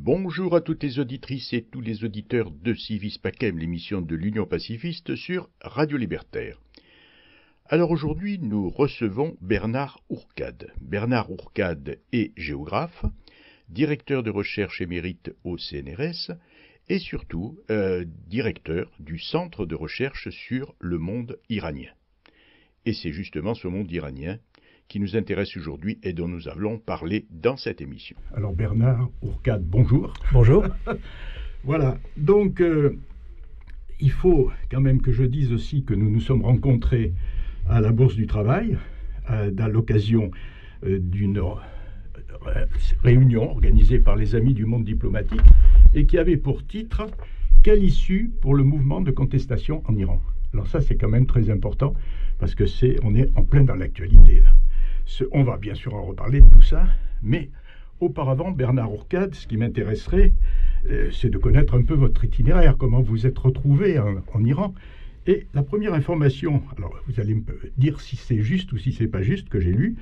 Bonjour à toutes les auditrices et tous les auditeurs de Civis Pacem, l'émission de l'Union pacifiste sur Radio Libertaire. Alors aujourd'hui, nous recevons Bernard Hourcade. Bernard Hourcade est géographe, directeur de recherche émérite au CNRS et surtout directeur du Centre de recherche sur le monde iranien. Et c'est justement ce monde iranien qui nous intéresse aujourd'hui et dont nous allons parler dans cette émission. Alors Bernard Hourcade, bonjour. Bonjour. Voilà, donc il faut quand même que je dise aussi que nous nous sommes rencontrés à la Bourse du Travail à l'occasion d'une réunion organisée par les Amis du monde diplomatique et qui avait pour titre « Quelle issue pour le mouvement de contestation en Iran ?» Alors ça c'est quand même très important parce que on est en plein dans l'actualité là. On va bien sûr en reparler de tout ça, mais auparavant, Bernard Hourcade, ce qui m'intéresserait, c'est de connaître un peu votre itinéraire, comment vous êtes retrouvé en Iran. Et la première information, alors vous allez me dire si c'est juste ou si c'est pas juste, que j'ai lu,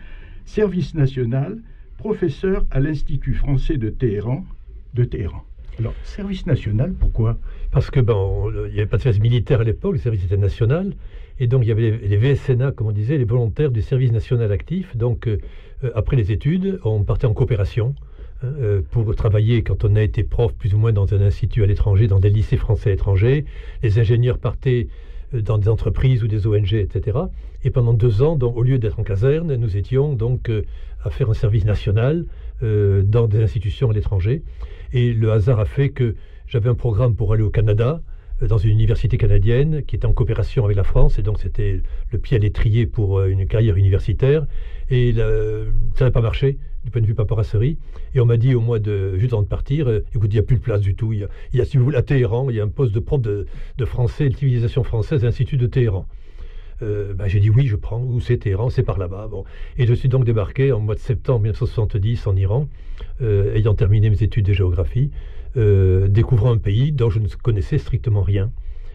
service national, professeur à l'Institut français de Téhéran. Alors, service national, pourquoi? Parce que il n'y avait pas de service militaire à l'époque, le service était national, et donc il y avait les VSNA, comme on disait, les volontaires du service national actif. Donc après les études, on partait en coopération pour travailler quand on a été prof plus ou moins dans un institut à l'étranger, dans des lycées français à l'étranger. Les ingénieurs partaient dans des entreprises ou des ONG, etc. Et pendant 2 ans, donc, au lieu d'être en caserne, nous étions donc à faire un service national dans des institutions à l'étranger. Et le hasard a fait que j'avais un programme pour aller au Canada, dans une université canadienne qui était en coopération avec la France, et donc c'était le pied à l'étrier pour une carrière universitaire. Et ça n'a pas marché du point de vue paperasserie. Et on m'a dit juste avant de partir, écoute, il n'y a plus de place du tout. Il y a, si vous voulez, à Téhéran, il y a un poste de prof de français, de civilisation française à l'Institut de Téhéran. J'ai dit oui, je prends. Où c'est Téhéran? C'est par là-bas. Bon. Et je suis donc débarqué en mois de septembre 1970 en Iran, ayant terminé mes études de géographie, découvrant un pays dont je ne connaissais strictement rien.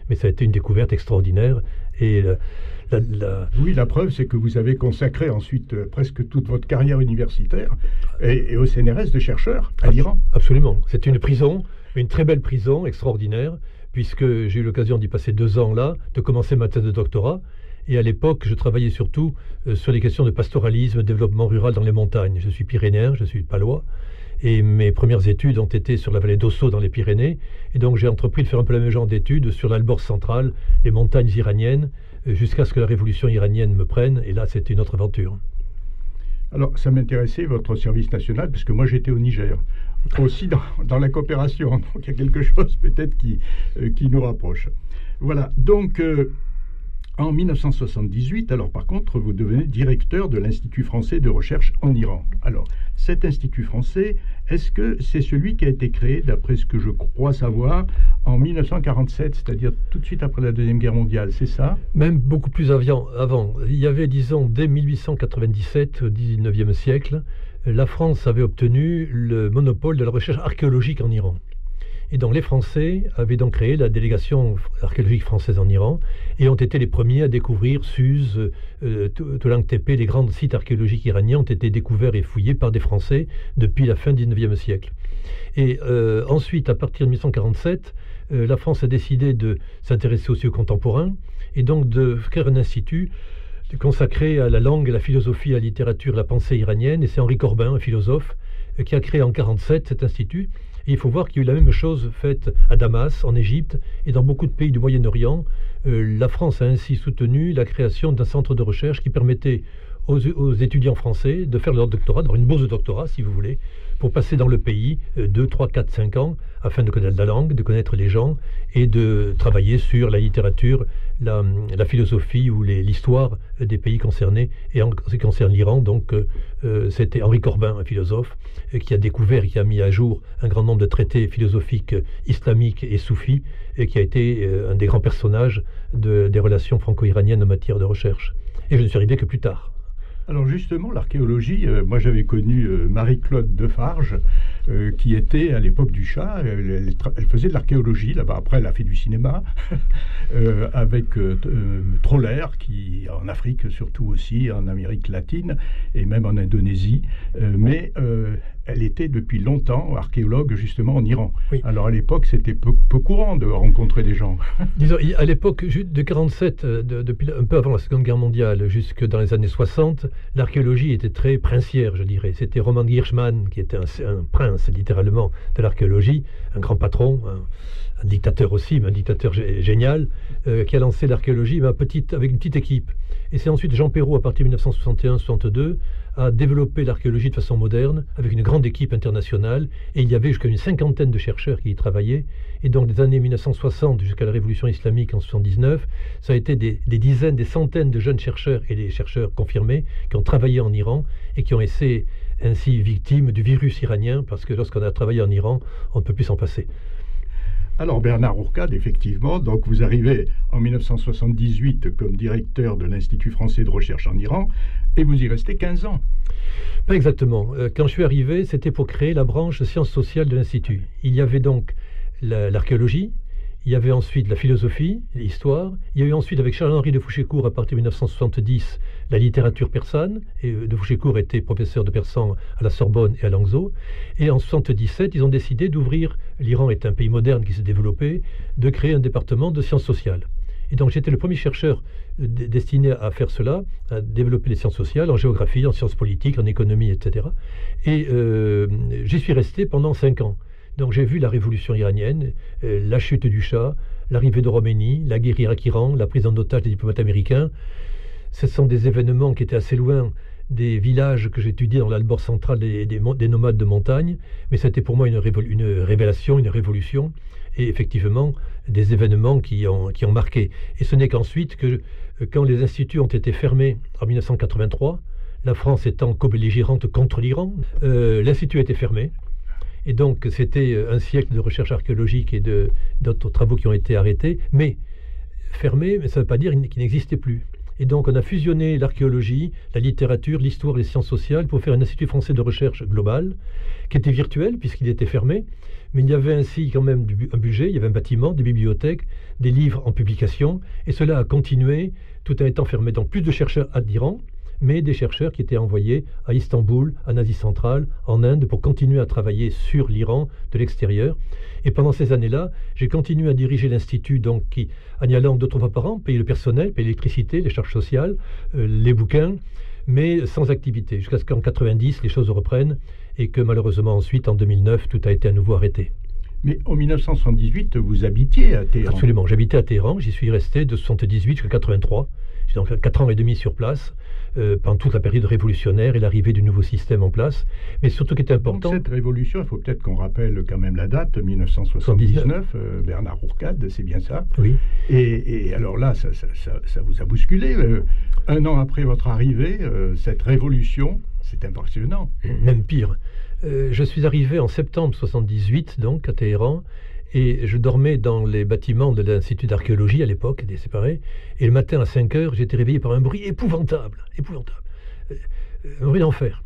Mais ça a été une découverte extraordinaire. Et oui, la preuve, c'est que vous avez consacré ensuite presque toute votre carrière universitaire et au CNRS de chercheur à l'Iran. Absolument. C'est une prison, une très belle prison, extraordinaire, puisque j'ai eu l'occasion d'y passer 2 ans là, de commencer ma thèse de doctorat. Et à l'époque, je travaillais surtout sur les questions de pastoralisme, développement rural dans les montagnes. Je suis pyrénéen, je suis palois, et mes premières études ont été sur la vallée d'Osso dans les Pyrénées. Et donc j'ai entrepris de faire un peu le même genre d'études sur l'Alborz central, les montagnes iraniennes, jusqu'à ce que la révolution iranienne me prenne. Et là, c'était une autre aventure. Alors, ça m'intéressait, votre service national, parce que moi, j'étais au Niger, aussi dans la coopération. Donc, il y a quelque chose peut-être qui nous rapproche. Voilà, donc... en 1978, alors par contre, vous devenez directeur de l'Institut français de recherche en Iran. Alors, cet Institut français, est-ce que c'est celui qui a été créé, d'après ce que je crois savoir, en 1947, c'est-à-dire tout de suite après la Deuxième Guerre mondiale, c'est ça? Même beaucoup plus avant. Il y avait, disons, dès 1897, au XIXe siècle, la France avait obtenu le monopole de la recherche archéologique en Iran. Et donc les Français avaient donc créé la délégation archéologique française en Iran et ont été les premiers à découvrir Suse, Tolang Tepe, les grands sites archéologiques iraniens ont été découverts et fouillés par des Français depuis la fin du XIXe siècle. Et ensuite, à partir de 1947, la France a décidé de s'intéresser aussi aux contemporains et donc de créer un institut consacré à la langue, à la philosophie, à la littérature, à la pensée iranienne. Et c'est Henri Corbin, un philosophe, qui a créé en 1947 cet institut. Et il faut voir qu'il y a eu la même chose faite à Damas, en Égypte, et dans beaucoup de pays du Moyen-Orient. La France a ainsi soutenu la création d'un centre de recherche qui permettait aux étudiants français de faire leur doctorat, d'avoir une bourse de doctorat, si vous voulez, pour passer dans le pays 2, 3, 4, 5 ans, afin de connaître la langue, de connaître les gens, et de travailler sur la littérature, la philosophie ou l'histoire des pays concernés. Et en ce qui concerne l'Iran, donc c'était Henri Corbin, un philosophe, qui a découvert et qui a mis à jour un grand nombre de traités philosophiques islamiques et soufis, et qui a été un des grands personnages des relations franco-iraniennes en matière de recherche. Et je ne suis arrivé que plus tard. Alors justement, l'archéologie, moi j'avais connu Marie-Claude Defarge, qui était à l'époque du Shah, elle faisait de l'archéologie là-bas, après elle a fait du cinéma, avec Troller, qui en Afrique surtout aussi, en Amérique latine, et même en Indonésie, mais elle était depuis longtemps archéologue justement en Iran. Oui. Alors à l'époque, c'était peu courant de rencontrer des gens. Disons, à l'époque de 47, depuis un peu avant la Seconde Guerre mondiale, jusque dans les années 60, l'archéologie était très princière, je dirais. C'était Roman Hirschman, qui était un prince, littéralement, de l'archéologie, un grand patron, un dictateur aussi, mais un dictateur génial, qui a lancé l'archéologie avec une petite équipe. Et c'est ensuite Jean Perrot, à partir de 1961-62, a développé l'archéologie de façon moderne, avec une grande équipe internationale, et il y avait jusqu'à une cinquantaine de chercheurs qui y travaillaient. Et donc, des années 1960 jusqu'à la révolution islamique en 79, ça a été des dizaines, des centaines de jeunes chercheurs et des chercheurs confirmés qui ont travaillé en Iran et qui ont été ainsi victimes du virus iranien, parce que lorsqu'on a travaillé en Iran, on ne peut plus s'en passer. Alors Bernard Ourcade, effectivement, donc vous arrivez en 1978 comme directeur de l'Institut français de recherche en Iran et vous y restez 15 ans. Pas exactement. Quand je suis arrivé, c'était pour créer la branche sciences sociales de l'Institut. Il y avait donc l'archéologie, il y avait ensuite la philosophie, l'histoire, il y a eu ensuite avec Charles-Henri de Fouchécourt à partir de 1970 la littérature persane, et de Fouchécourt était professeur de persan à la Sorbonne et à Languedoc, et en 1977 ils ont décidé d'ouvrir, l'Iran est un pays moderne qui s'est développé, de créer un département de sciences sociales. Et donc j'étais le premier chercheur destiné à faire cela, à développer les sciences sociales, en géographie, en sciences politiques, en économie, etc. Et j'y suis resté pendant 5 ans. Donc j'ai vu la révolution iranienne, la chute du Shah, l'arrivée de Khomeini, la guerre Irak-Iran, la prise en otage des diplomates américains. Ce sont des événements qui étaient assez loin des villages que j'étudiais dans l'Albor central des nomades de montagne, mais c'était pour moi une révélation, une révolution, et effectivement des événements qui ont marqué. Et ce n'est qu'ensuite que, quand les instituts ont été fermés en 1983, la France étant co-belligérante contre l'Iran, l'institut a été fermé. Et donc, c'était un siècle de recherche archéologique et d'autres travaux qui ont été arrêtés, mais fermés, mais ça ne veut pas dire qu'il n'existait plus. Et donc, on a fusionné l'archéologie, la littérature, l'histoire et les sciences sociales pour faire un institut français de recherche global, qui était virtuel, puisqu'il était fermé, mais il y avait ainsi quand même un budget, il y avait un bâtiment, des bibliothèques, des livres en publication, et cela a continué tout en étant fermé. Donc, plus de chercheurs à d'Iran, mais des chercheurs qui étaient envoyés à Istanbul, en Asie centrale, en Inde, pour continuer à travailler sur l'Iran de l'extérieur. Et pendant ces années-là, j'ai continué à diriger l'Institut, donc en y allant 2-3 fois par an, payer le personnel, payer l'électricité, les charges sociales, les bouquins, mais sans activité, jusqu'à ce qu'en 90, les choses reprennent, et que malheureusement ensuite, en 2009, tout a été à nouveau arrêté. Mais en 1978, vous habitiez à Téhéran. Absolument, j'habitais à Téhéran, j'y suis resté de 78 jusqu'à 83. J'ai donc 4 ans et demi sur place, pendant toute la période révolutionnaire et l'arrivée du nouveau système en place. Mais surtout, qui était important... Donc cette révolution, il faut peut-être qu'on rappelle quand même la date, 1979, Bernard Ourcade, c'est bien ça. Oui. Et alors là, ça vous a bousculé. 1 an après votre arrivée, cette révolution, c'est impressionnant. Même pire. Je suis arrivé en septembre 78, donc, à Téhéran, et je dormais dans les bâtiments de l'Institut d'archéologie à l'époque, des séparés, et le matin à 5 heures, j'étais réveillé par un bruit épouvantable, un bruit d'enfer.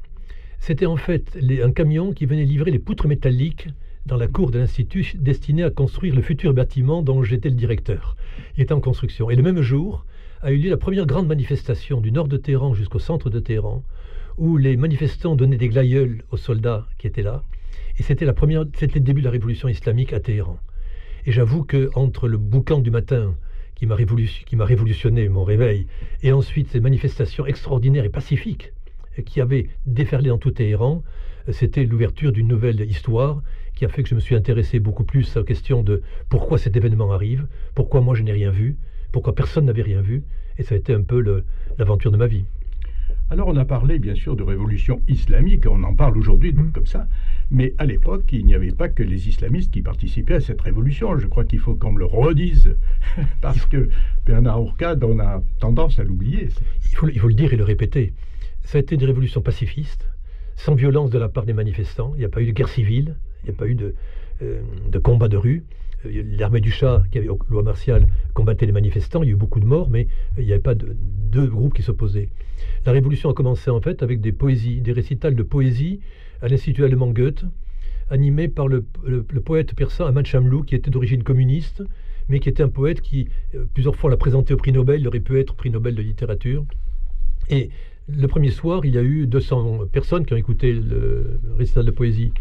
C'était en fait un camion qui venait livrer les poutres métalliques dans la cour de l'Institut, destiné à construire le futur bâtiment dont j'étais le directeur. Il était en construction. Et le même jour a eu lieu la première grande manifestation du nord de Téhéran jusqu'au centre de Téhéran, où les manifestants donnaient des glaïeuls aux soldats qui étaient là. Et c'était le début de la révolution islamique à Téhéran. Et j'avoue qu'entre le boucan du matin qui m'a révolutionné mon réveil, et ensuite ces manifestations extraordinaires et pacifiques qui avaient déferlé dans tout Téhéran, c'était l'ouverture d'une nouvelle histoire qui a fait que je me suis intéressé beaucoup plus aux questions de pourquoi cet événement arrive, pourquoi moi je n'ai rien vu, pourquoi personne n'avait rien vu, et ça a été un peu l'aventure de ma vie. Alors on a parlé bien sûr de révolution islamique, on en parle aujourd'hui comme ça, mais à l'époque il n'y avait pas que les islamistes qui participaient à cette révolution. Je crois qu'il faut qu'on me le redise, parce que Bernard Ourcade, on a tendance à l'oublier. Il faut le dire et le répéter. Ça a été une révolution pacifiste, sans violence de la part des manifestants. Il n'y a pas eu de guerre civile, il n'y a pas eu de combat de rue. L'armée du Shah, qui avait loi martiale, combattait les manifestants. Il y a eu beaucoup de morts, mais il n'y avait pas deux groupes qui s'opposaient. La révolution a commencé en fait avec des poésies, des récitals de poésie à l'Institut allemand Goethe, animé par le poète persan Ahmad Shamlou, qui était d'origine communiste, mais qui était un poète qui, plusieurs fois, l'a présenté au prix Nobel. Il aurait pu être prix Nobel de littérature. Et Le premier soir, il y a eu 200 personnes qui ont écouté le récital de poésie.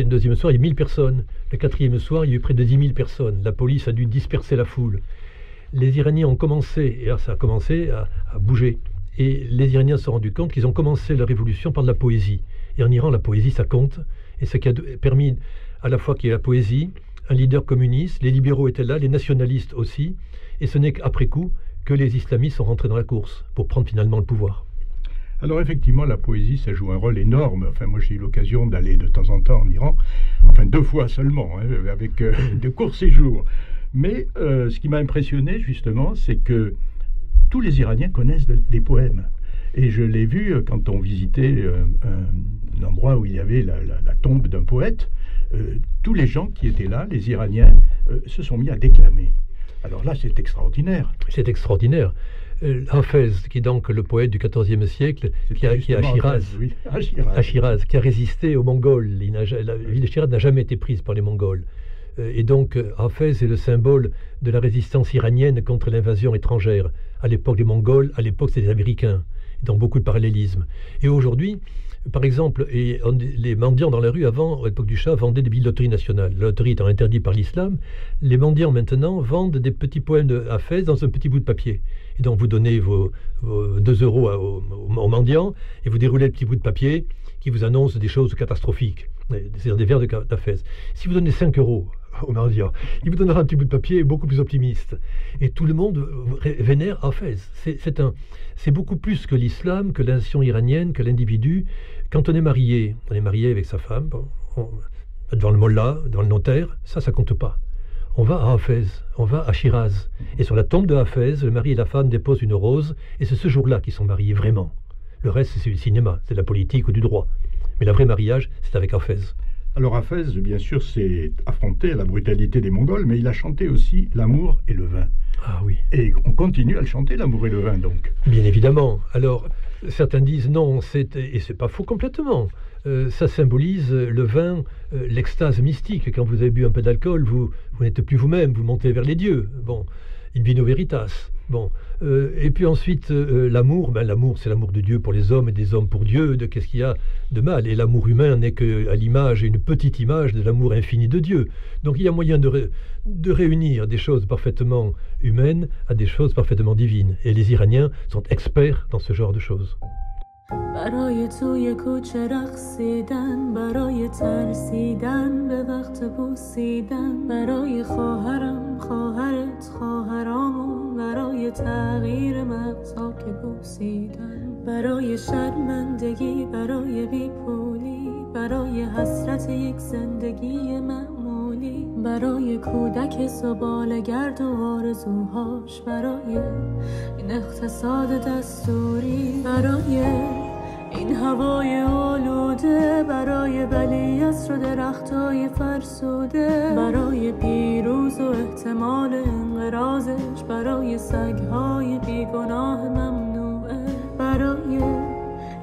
Deuxième soir, il y a eu 1000 personnes. Le quatrième soir, il y a eu près de 10 000 personnes. La police a dû disperser la foule. Les Iraniens ont commencé, et là ça a commencé à bouger. Et les Iraniens se sont rendus compte qu'ils ont commencé la révolution par de la poésie. Et en Iran, la poésie, ça compte. Et ce qui a permis à la fois qu'il y ait la poésie, un leader communiste, les libéraux étaient là, les nationalistes aussi. Et ce n'est qu'après coup que les islamistes sont rentrés dans la course pour prendre finalement le pouvoir. Alors effectivement, la poésie, ça joue un rôle énorme. Enfin, moi, j'ai eu l'occasion d'aller de temps en temps en Iran, enfin 2 fois seulement, hein, avec de courts séjours. Mais ce qui m'a impressionné, justement, c'est que tous les Iraniens connaissent des poèmes. Et je l'ai vu quand on visitait un endroit où il y avait la tombe d'un poète. Tous les gens qui étaient là, les Iraniens, se sont mis à déclamer. Alors là, c'est extraordinaire. C'est extraordinaire. Hafez, qui est donc le poète du XIVe siècle, qui est à Shiraz, oui, à Shiraz, qui a résisté aux Mongols. La ville de Shiraz n'a jamais été prise par les Mongols. Et donc, Hafez est le symbole de la résistance iranienne contre l'invasion étrangère. À l'époque des Mongols, à l'époque c'était les Américains, dans beaucoup de parallélismes. Et aujourd'hui, par exemple, les mendiants dans la rue avant, à l'époque du Shah, vendaient des billets de loterie nationale. La loterie étant interdite par l'islam, les mendiants maintenant vendent des petits poèmes de Hafez dans un petit bout de papier. Et donc vous donnez vos 2 euros aux mendiants et vous déroulez le petit bout de papier qui vous annonce des choses catastrophiques, c'est-à-dire des vers d'Hafez. Si vous donnez 5 euros aux mendiants, il vous donnera un petit bout de papier beaucoup plus optimiste. Et tout le monde vénère Hafez. C'est beaucoup plus que l'islam, que la nation iranienne, que l'individu. Quand on est marié avec sa femme, devant le mollah, devant le notaire, ça compte pas. On va à Hafez, on va à Shiraz. Et sur la tombe de Hafez, le mari et la femme déposent une rose, et c'est ce jour-là qu'ils sont mariés vraiment. Le reste, c'est du cinéma, c'est de la politique ou du droit. Mais le vrai mariage, c'est avec Hafez. Alors Hafez, bien sûr, s'est affronté à la brutalité des Mongols, mais il a chanté aussi l'amour et le vin. Ah oui. Et on continue à le chanter, l'amour et le vin, donc. Bien évidemment. Alors, certains disent non, et c'est pas faux complètement. Ça symbolise le vin, l'extase mystique. Quand vous avez bu un peu d'alcool, vous n'êtes plus vous-même, vous montez vers les dieux. Bon, in vino veritas. Bon, et puis ensuite, l'amour, l'amour, c'est l'amour de Dieu pour les hommes et des hommes pour Dieu. Qu'est-ce qu'il y a de mal? Et l'amour humain n'est qu'à l'image, une petite image de l'amour infini de Dieu. Donc il y a moyen de réunir des choses parfaitement humaines à des choses parfaitement divines. Et les Iraniens sont experts dans ce genre de choses. برای توی کوچه رقصیدن برای ترسیدن به وقت بوسیدن برای خواهرم خواهرت خواهرامون برای تغییر مغزا که بوسیدن برای شرمندگی برای بیپولی برای حسرت یک زندگی معمولی برای کودک زباله‌گرد و آرزوهاش برای این اقتصاد دستوری برای این هوای آلوده برای ولیعصر و درختای فرسوده برای پیروز و احتمال انقراضش برای سگهای بیگناه ممنوعه برای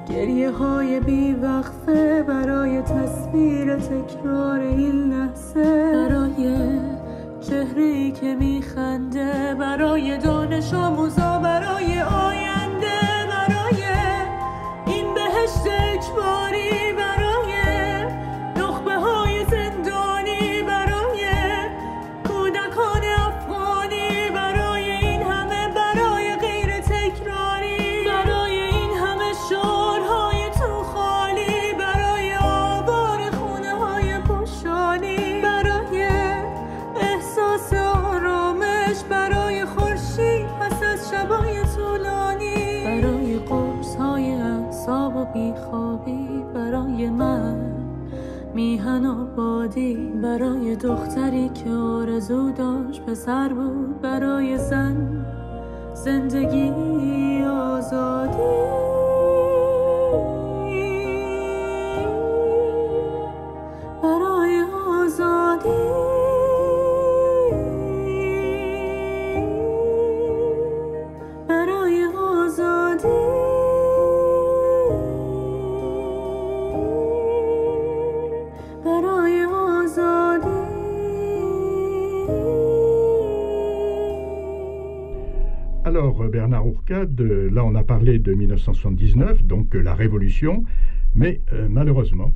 گریه های بیوقفه برای تصویر تکرار این لحظه برای چهره‌ای که میخنده برای دانش آموزا برای آینده برای این بهشت اجباری برای نخبه های زندانی برای کودکان افغانی برای این همه برای غیر تکراری برای این همه شعرهای تو خالی برای آوار خونه های پوشانی برای احساس آرامش برای خورشید پس از شبای طولانی برای قرص های اعصاب و بیخوابی برای من میهن آبادی برای دختری که آرزو داشت پسر بود برای زن زندگی آزادی برای آزادی برای آزادی برای آزادی Alors, Bernard Ourcade, là on a parlé de 1979, donc la révolution, mais malheureusement,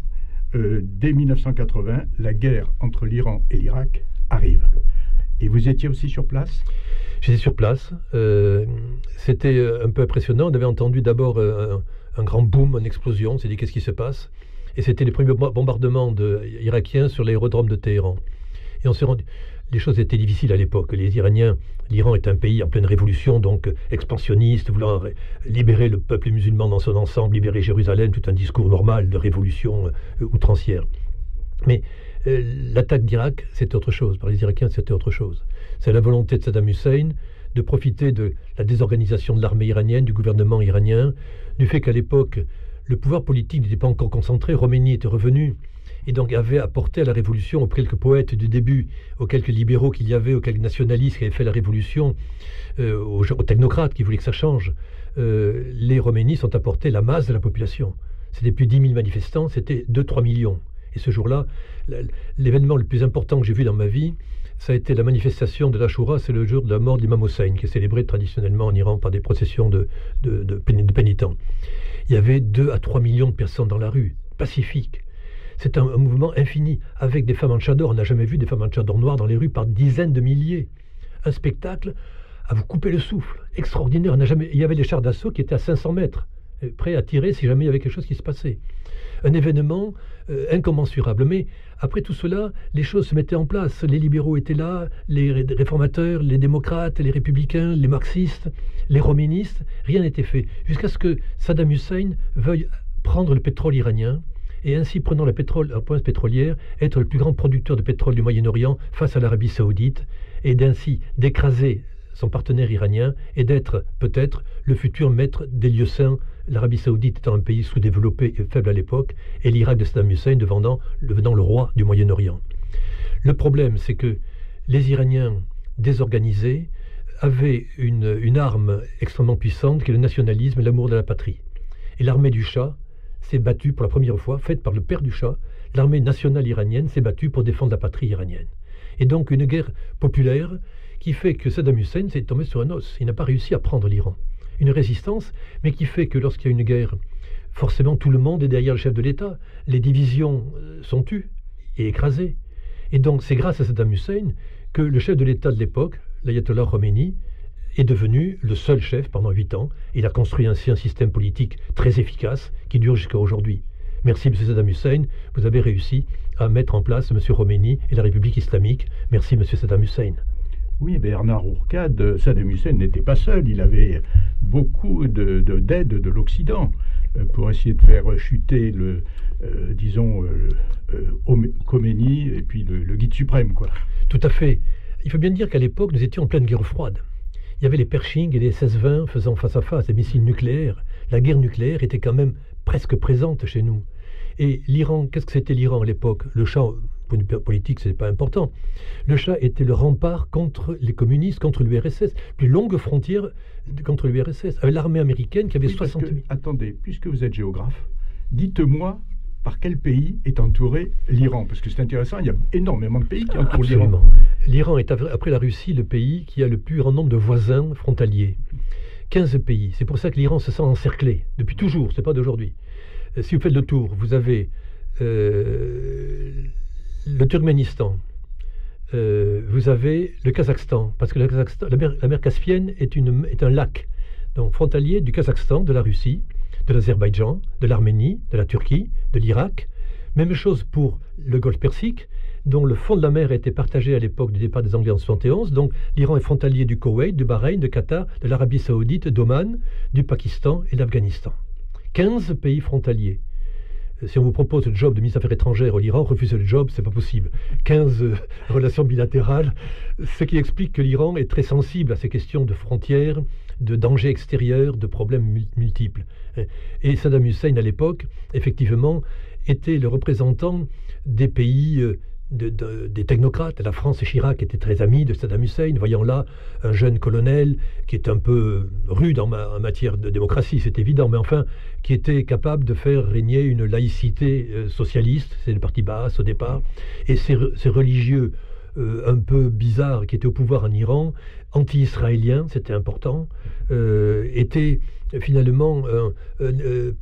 dès 1980, la guerre entre l'Iran et l'Irak arrive. Et vous étiez aussi sur place ? J'étais sur place. C'était un peu impressionnant. On avait entendu d'abord un grand boom, une explosion. On s'est dit qu'est-ce qui se passe ? Et c'était les premiers bombardements irakiens sur l'aérodrome de Téhéran. Et on s'est rendu... Les choses étaient difficiles à l'époque. Les Iraniens, l'Iran est un pays en pleine révolution, donc expansionniste, voulant libérer le peuple musulman dans son ensemble, libérer Jérusalem, tout un discours normal de révolution outrancière. Mais l'attaque d'Irak, c'était autre chose. Par les Irakiens, c'était autre chose. C'est la volonté de Saddam Hussein de profiter de la désorganisation de l'armée iranienne, du gouvernement iranien, du fait qu'à l'époque, le pouvoir politique n'était pas encore concentré. Khomeini était revenu et donc avait apporté à la révolution, aux quelques poètes du début, aux quelques libéraux qu'il y avait, aux quelques nationalistes qui avaient fait la révolution, aux technocrates qui voulaient que ça change, les Khomeini ont apporté la masse de la population. C'était plus 10 000 manifestants, c'était 2-3 millions. Et ce jour-là, l'événement le plus important que j'ai vu dans ma vie, ça a été la manifestation de l'Ashura, c'est le jour de la mort de l'imam Hussein, qui est célébré traditionnellement en Iran par des processions de pénitents. Il y avait 2 à 3 millions de personnes dans la rue, pacifiques. C'est un mouvement infini, avec des femmes en tchador. On n'a jamais vu des femmes en tchador noires dans les rues par dizaines de milliers. Un spectacle à vous couper le souffle, extraordinaire. Il y avait les chars d'assaut qui étaient à 500 mètres, prêts à tirer si jamais il y avait quelque chose qui se passait. Un événement incommensurable. Mais après tout cela, les choses se mettaient en place. Les libéraux étaient là, les réformateurs, les démocrates, les républicains, les marxistes, les roménistes. Rien n'était fait. Jusqu'à ce que Saddam Hussein veuille prendre le pétrole iranien et ainsi, prenant la pointe pétrolière, être le plus grand producteur de pétrole du Moyen-Orient face à l'Arabie Saoudite, et d'ainsi d'écraser son partenaire iranien et d'être peut-être le futur maître des lieux saints, l'Arabie Saoudite étant un pays sous-développé et faible à l'époque, et l'Irak de Saddam Hussein devenant le roi du Moyen-Orient. Le problème, c'est que les Iraniens désorganisés avaient une arme extrêmement puissante qui est le nationalisme et l'amour de la patrie. Et l'armée du Shah s'est battue pour la première fois, faite par le père du Shah, l'armée nationale iranienne s'est battue pour défendre la patrie iranienne. Et donc une guerre populaire qui fait que Saddam Hussein s'est tombé sur un os. Il n'a pas réussi à prendre l'Iran. Une résistance, mais qui fait que lorsqu'il y a une guerre, forcément tout le monde est derrière le chef de l'État. Les divisions sont tues et écrasées. Et donc c'est grâce à Saddam Hussein que le chef de l'État de l'époque, l'ayatollah Khomeini, est devenu le seul chef pendant 8 ans. Il a construit ainsi un système politique très efficace qui dure jusqu'à aujourd'hui. Merci M. Saddam Hussein, vous avez réussi à mettre en place M. Khomeini et la République islamique. Merci M. Saddam Hussein. Oui, Bernard Ourcade, Saddam Hussein n'était pas seul, il avait beaucoup d'aide de l'Occident pour essayer de faire chuter Khomeini et puis le guide suprême, quoi. Tout à fait. Il faut bien dire qu'à l'époque, nous étions en pleine guerre froide. Il y avait les Pershing et les SS-20 faisant face à face des missiles nucléaires. La guerre nucléaire était quand même presque présente chez nous. Et l'Iran, qu'est-ce que c'était l'Iran à l'époque? Le Shah, pour une politique, ce n'est pas important. Le Shah était le rempart contre les communistes, contre l'URSS. Plus longue frontière contre l'URSS, avec l'armée américaine qui avait 60 000. Attendez, puisque vous êtes géographe, dites-moi par quel pays est entouré l'Iran? Parce que c'est intéressant, il y a énormément de pays qui entourent l'Iran. L'Iran est, après la Russie, le pays qui a le plus grand nombre de voisins frontaliers. 15 pays. C'est pour ça que l'Iran se sent encerclé, depuis toujours, ce n'est pas d'aujourd'hui. Si vous faites le tour, vous avez le Turkménistan, vous avez le Kazakhstan, parce que le Kazakhstan, la mer Caspienne est un lac, donc frontalier du Kazakhstan, de la Russie, de l'Azerbaïdjan, de l'Arménie, de la Turquie, de l'Irak. Même chose pour le Golfe Persique, dont le fond de la mer a été partagé à l'époque du départ des Anglais en 1971. Donc l'Iran est frontalier du Koweït, du Bahreïn, de Qatar, de l'Arabie Saoudite, d'Oman, du Pakistan et de l'Afghanistan. 15 pays frontaliers. Si on vous propose le job de ministre des Affaires étrangères au Iran, refusez le job, c'est pas possible. 15 relations bilatérales, ce qui explique que l'Iran est très sensible à ces questions de frontières, de dangers extérieurs, de problèmes multiples. Et Saddam Hussein, à l'époque, effectivement, était le représentant des pays, des technocrates. La France et Chirac étaient très amis de Saddam Hussein, voyant là un jeune colonel qui est un peu rude en matière de démocratie, c'est évident, mais enfin, qui était capable de faire régner une laïcité socialiste, c'est le parti Baas au départ, et ces religieux un peu bizarre qui était au pouvoir en Iran, anti-israélien, c'était important, était finalement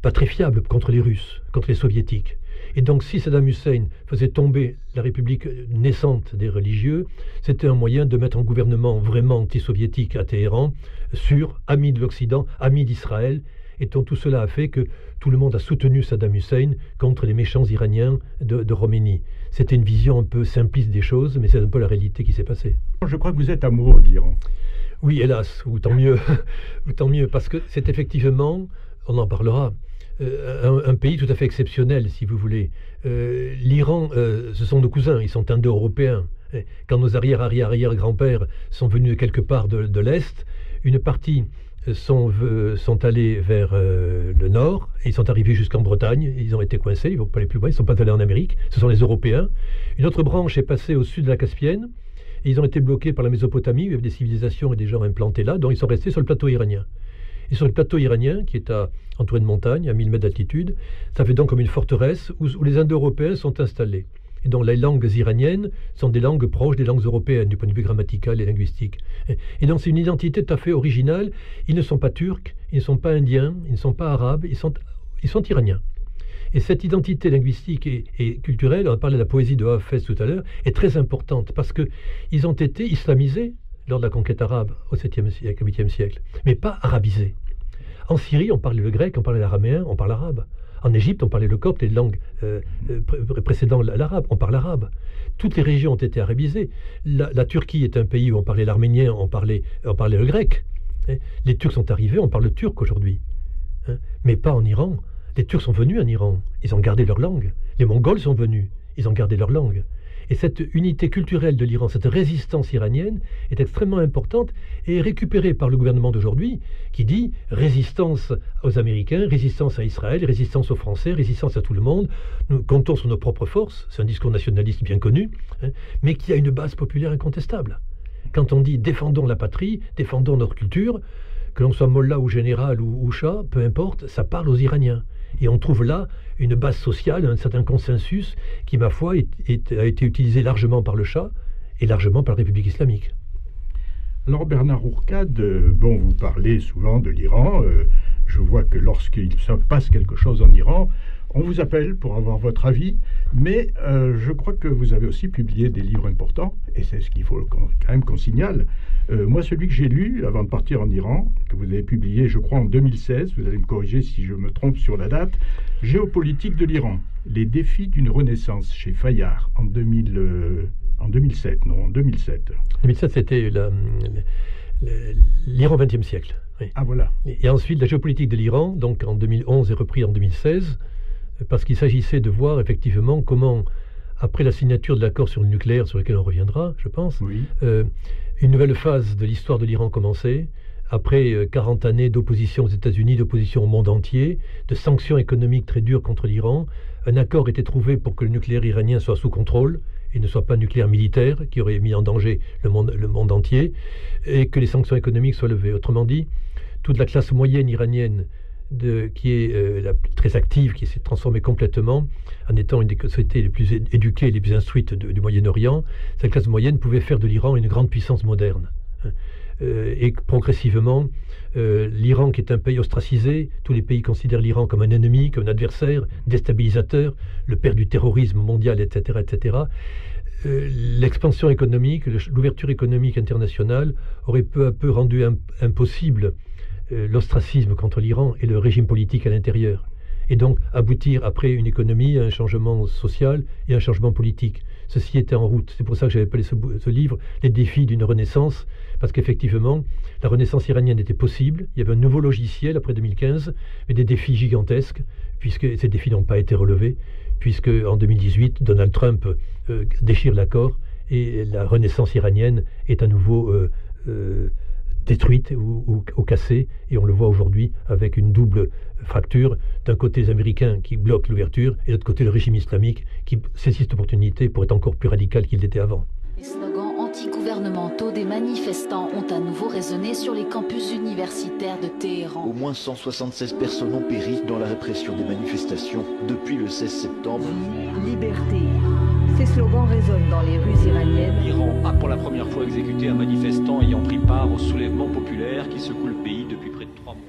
pas très fiable contre les Russes, contre les Soviétiques. Et donc si Saddam Hussein faisait tomber la République naissante des religieux, c'était un moyen de mettre un gouvernement vraiment anti-soviétique à Téhéran, sûr, ami de l'Occident, ami d'Israël. Et donc, tout cela a fait que tout le monde a soutenu Saddam Hussein contre les méchants Iraniens de Khomeini. C'était une vision un peu simpliste des choses, mais c'est un peu la réalité qui s'est passée. Je crois que vous êtes amoureux de l'Iran. Oui, hélas, ou tant mieux, ou tant mieux, parce que c'est effectivement, on en parlera, un pays tout à fait exceptionnel, si vous voulez. L'Iran, ce sont nos cousins, ils sont indo-européens. Quand nos arrière-arrière-arrière-grands-pères sont venus de quelque part de l'Est, une partie sont allés vers le nord, et ils sont arrivés jusqu'en Bretagne, ils ont été coincés, ils ne vont pas aller plus loin, ils ne sont pas allés en Amérique, ce sont les Européens. Une autre branche est passée au sud de la Caspienne, et ils ont été bloqués par la Mésopotamie, où il y avait des civilisations et des gens implantés là, donc ils sont restés sur le plateau iranien. Et sur le plateau iranien, qui est entouré de montagnes, à 1000 mètres d'altitude, ça fait donc comme une forteresse où les Indo-Européens sont installés. Et donc les langues iraniennes sont des langues proches des langues européennes, du point de vue grammatical et linguistique. Et donc c'est une identité tout à fait originale. Ils ne sont pas turcs, ils ne sont pas indiens, ils ne sont pas arabes, ils sont iraniens. Et cette identité linguistique et culturelle, on a parlé de la poésie de Hafez tout à l'heure, est très importante parce qu'ils ont été islamisés lors de la conquête arabe au 7e siècle, au 8e siècle, mais pas arabisés. En Syrie, on parlait le grec, on parlait l'araméen, on parle l'arabe. En Égypte, on parlait le copte et les langues précédant l'arabe, on parle l'arabe. Toutes les régions ont été arabisées. La Turquie est un pays où on parlait l'arménien, on parlait le grec. Les Turcs sont arrivés, on parle le turc aujourd'hui. Mais pas en Iran. Les Turcs sont venus en Iran, ils ont gardé leur langue. Les Mongols sont venus, ils ont gardé leur langue. Et cette unité culturelle de l'Iran, cette résistance iranienne est extrêmement importante et est récupérée par le gouvernement d'aujourd'hui qui dit résistance aux Américains, résistance à Israël, résistance aux Français, résistance à tout le monde. Nous comptons sur nos propres forces, c'est un discours nationaliste bien connu, mais qui a une base populaire incontestable. Quand on dit défendons la patrie, défendons notre culture, que l'on soit mollah ou général ou shah, peu importe, ça parle aux Iraniens. Et on trouve là une base sociale, un certain consensus qui, ma foi, a été utilisé largement par le Shah et largement par la République islamique. Alors Bernard Ourcade, bon, vous parlez souvent de l'Iran. Je vois que lorsqu'il se passe quelque chose en Iran, on vous appelle pour avoir votre avis, mais je crois que vous avez aussi publié des livres importants, et c'est ce qu'il faut quand même qu'on signale. Moi, celui que j'ai lu avant de partir en Iran, que vous avez publié, je crois, en 2016, vous allez me corriger si je me trompe sur la date, Géopolitique de l'Iran, les défis d'une renaissance, chez Fayard, en 2007, non, en 2007. 2007, c'était l'Iran 20e siècle. Oui. Ah, voilà. Et ensuite, la géopolitique de l'Iran, donc en 2011 et repris en 2016, parce qu'il s'agissait de voir effectivement comment, après la signature de l'accord sur le nucléaire, sur lequel on reviendra, je pense, oui. Une nouvelle phase de l'histoire de l'Iran commençait, après 40 années d'opposition aux États-Unis, d'opposition au monde entier, de sanctions économiques très dures contre l'Iran. Un accord était trouvé pour que le nucléaire iranien soit sous contrôle et ne soit pas nucléaire militaire, qui aurait mis en danger le monde entier, et que les sanctions économiques soient levées. Autrement dit, toute la classe moyenne iranienne qui est très active, qui s'est transformée complètement en étant une des sociétés les plus éduquées, les plus instruites du Moyen-Orient, cette classe moyenne pouvait faire de l'Iran une grande puissance moderne. Et progressivement, l'Iran, qui est un pays ostracisé, tous les pays considèrent l'Iran comme un ennemi, comme un adversaire, déstabilisateur, le père du terrorisme mondial, etc., etc. L'expansion économique, l'ouverture économique internationale aurait peu à peu rendu impossible l'ostracisme contre l'Iran et le régime politique à l'intérieur. Et donc aboutir après une économie à un changement social et un changement politique. Ceci était en route. C'est pour ça que j'avais appelé ce livre « Les défis d'une renaissance », parce qu'effectivement, la renaissance iranienne était possible. Il y avait un nouveau logiciel après 2015, mais des défis gigantesques, puisque ces défis n'ont pas été relevés, puisque en 2018, Donald Trump déchire l'accord et la renaissance iranienne est à nouveau détruite ou cassée, et on le voit aujourd'hui avec une double fracture. D'un côté les Américains qui bloquent l'ouverture, et de l'autre côté le régime islamique qui saisit cette opportunité pour être encore plus radical qu'il l'était avant. Les slogans anti-gouvernementaux des manifestants ont à nouveau résonné sur les campus universitaires de Téhéran. Au moins 176 personnes ont péri dans la répression des manifestations depuis le 16 septembre. Liberté. Ces slogans résonnent dans les rues iraniennes. L'Iran qui secoue le pays depuis près de 3 mois.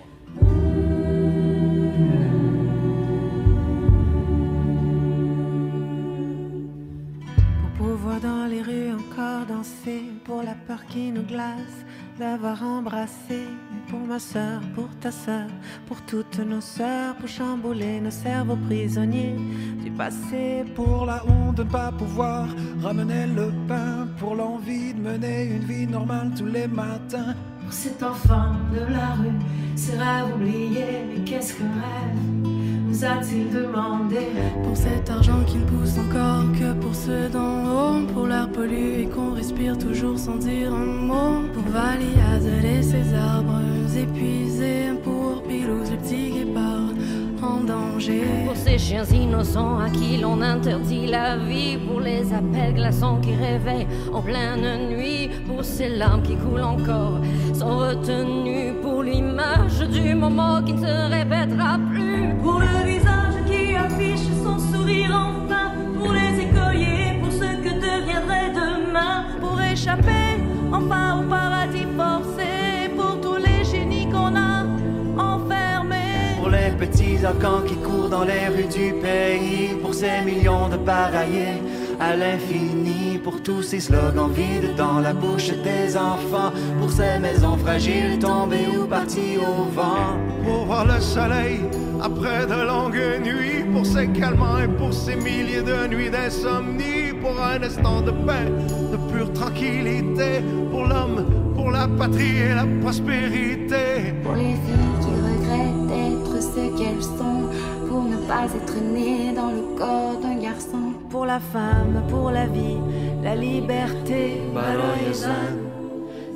Dans les rues encore danser, pour la peur qui nous glace d'avoir embrassé. Pour ma sœur, pour ta sœur, pour toutes nos sœurs, pour chambouler nos cerveaux prisonniers du passé. Pour la honte de ne pas pouvoir ramener le pain, pour l'envie de mener une vie normale tous les matins. Pour cet enfant de la rue, ses rêves oubliés, mais qu'est-ce qu'un rêve nous a-t-il demandé? Pour cet argent qui ne pousse encore que pour ceux d'en haut, pour l'air pollué qu'on respire toujours sans dire un mot, pour Valiaz et ses arbres épuisés, pour Pilouse, le petit guépard en danger. Pour ces chiens innocents à qui l'on interdit la vie, pour les appels glaçants qui réveillent en pleine nuit, pour ces larmes qui coulent encore sans retenue, pour l'image du moment qui ne se répétera plus, pour le visage qui affiche son sourire enfin, pour les écoliers, pour ce que deviendrait demain, pour échapper enfin au paradis forcé, pour tous les génies qu'on a enfermés, pour les petits arcans qui courent dans les rues du pays, pour ces millions de pareillés à l'infini, pour tous ces slogans vides dans la bouche des enfants, pour ces maisons fragiles tombées ou parties au vent, pour voir le soleil après de longues nuits, pour ces calmants et pour ces milliers de nuits d'insomnie, pour un instant de paix, de pure tranquillité, pour l'homme, pour la patrie et la prospérité, pour les filles qui regrettent d'être ce qu'elles sont, pour ne pas être nées dans le corps d'un garçon, pour la femme, pour la vie, la liberté. Baroye zan,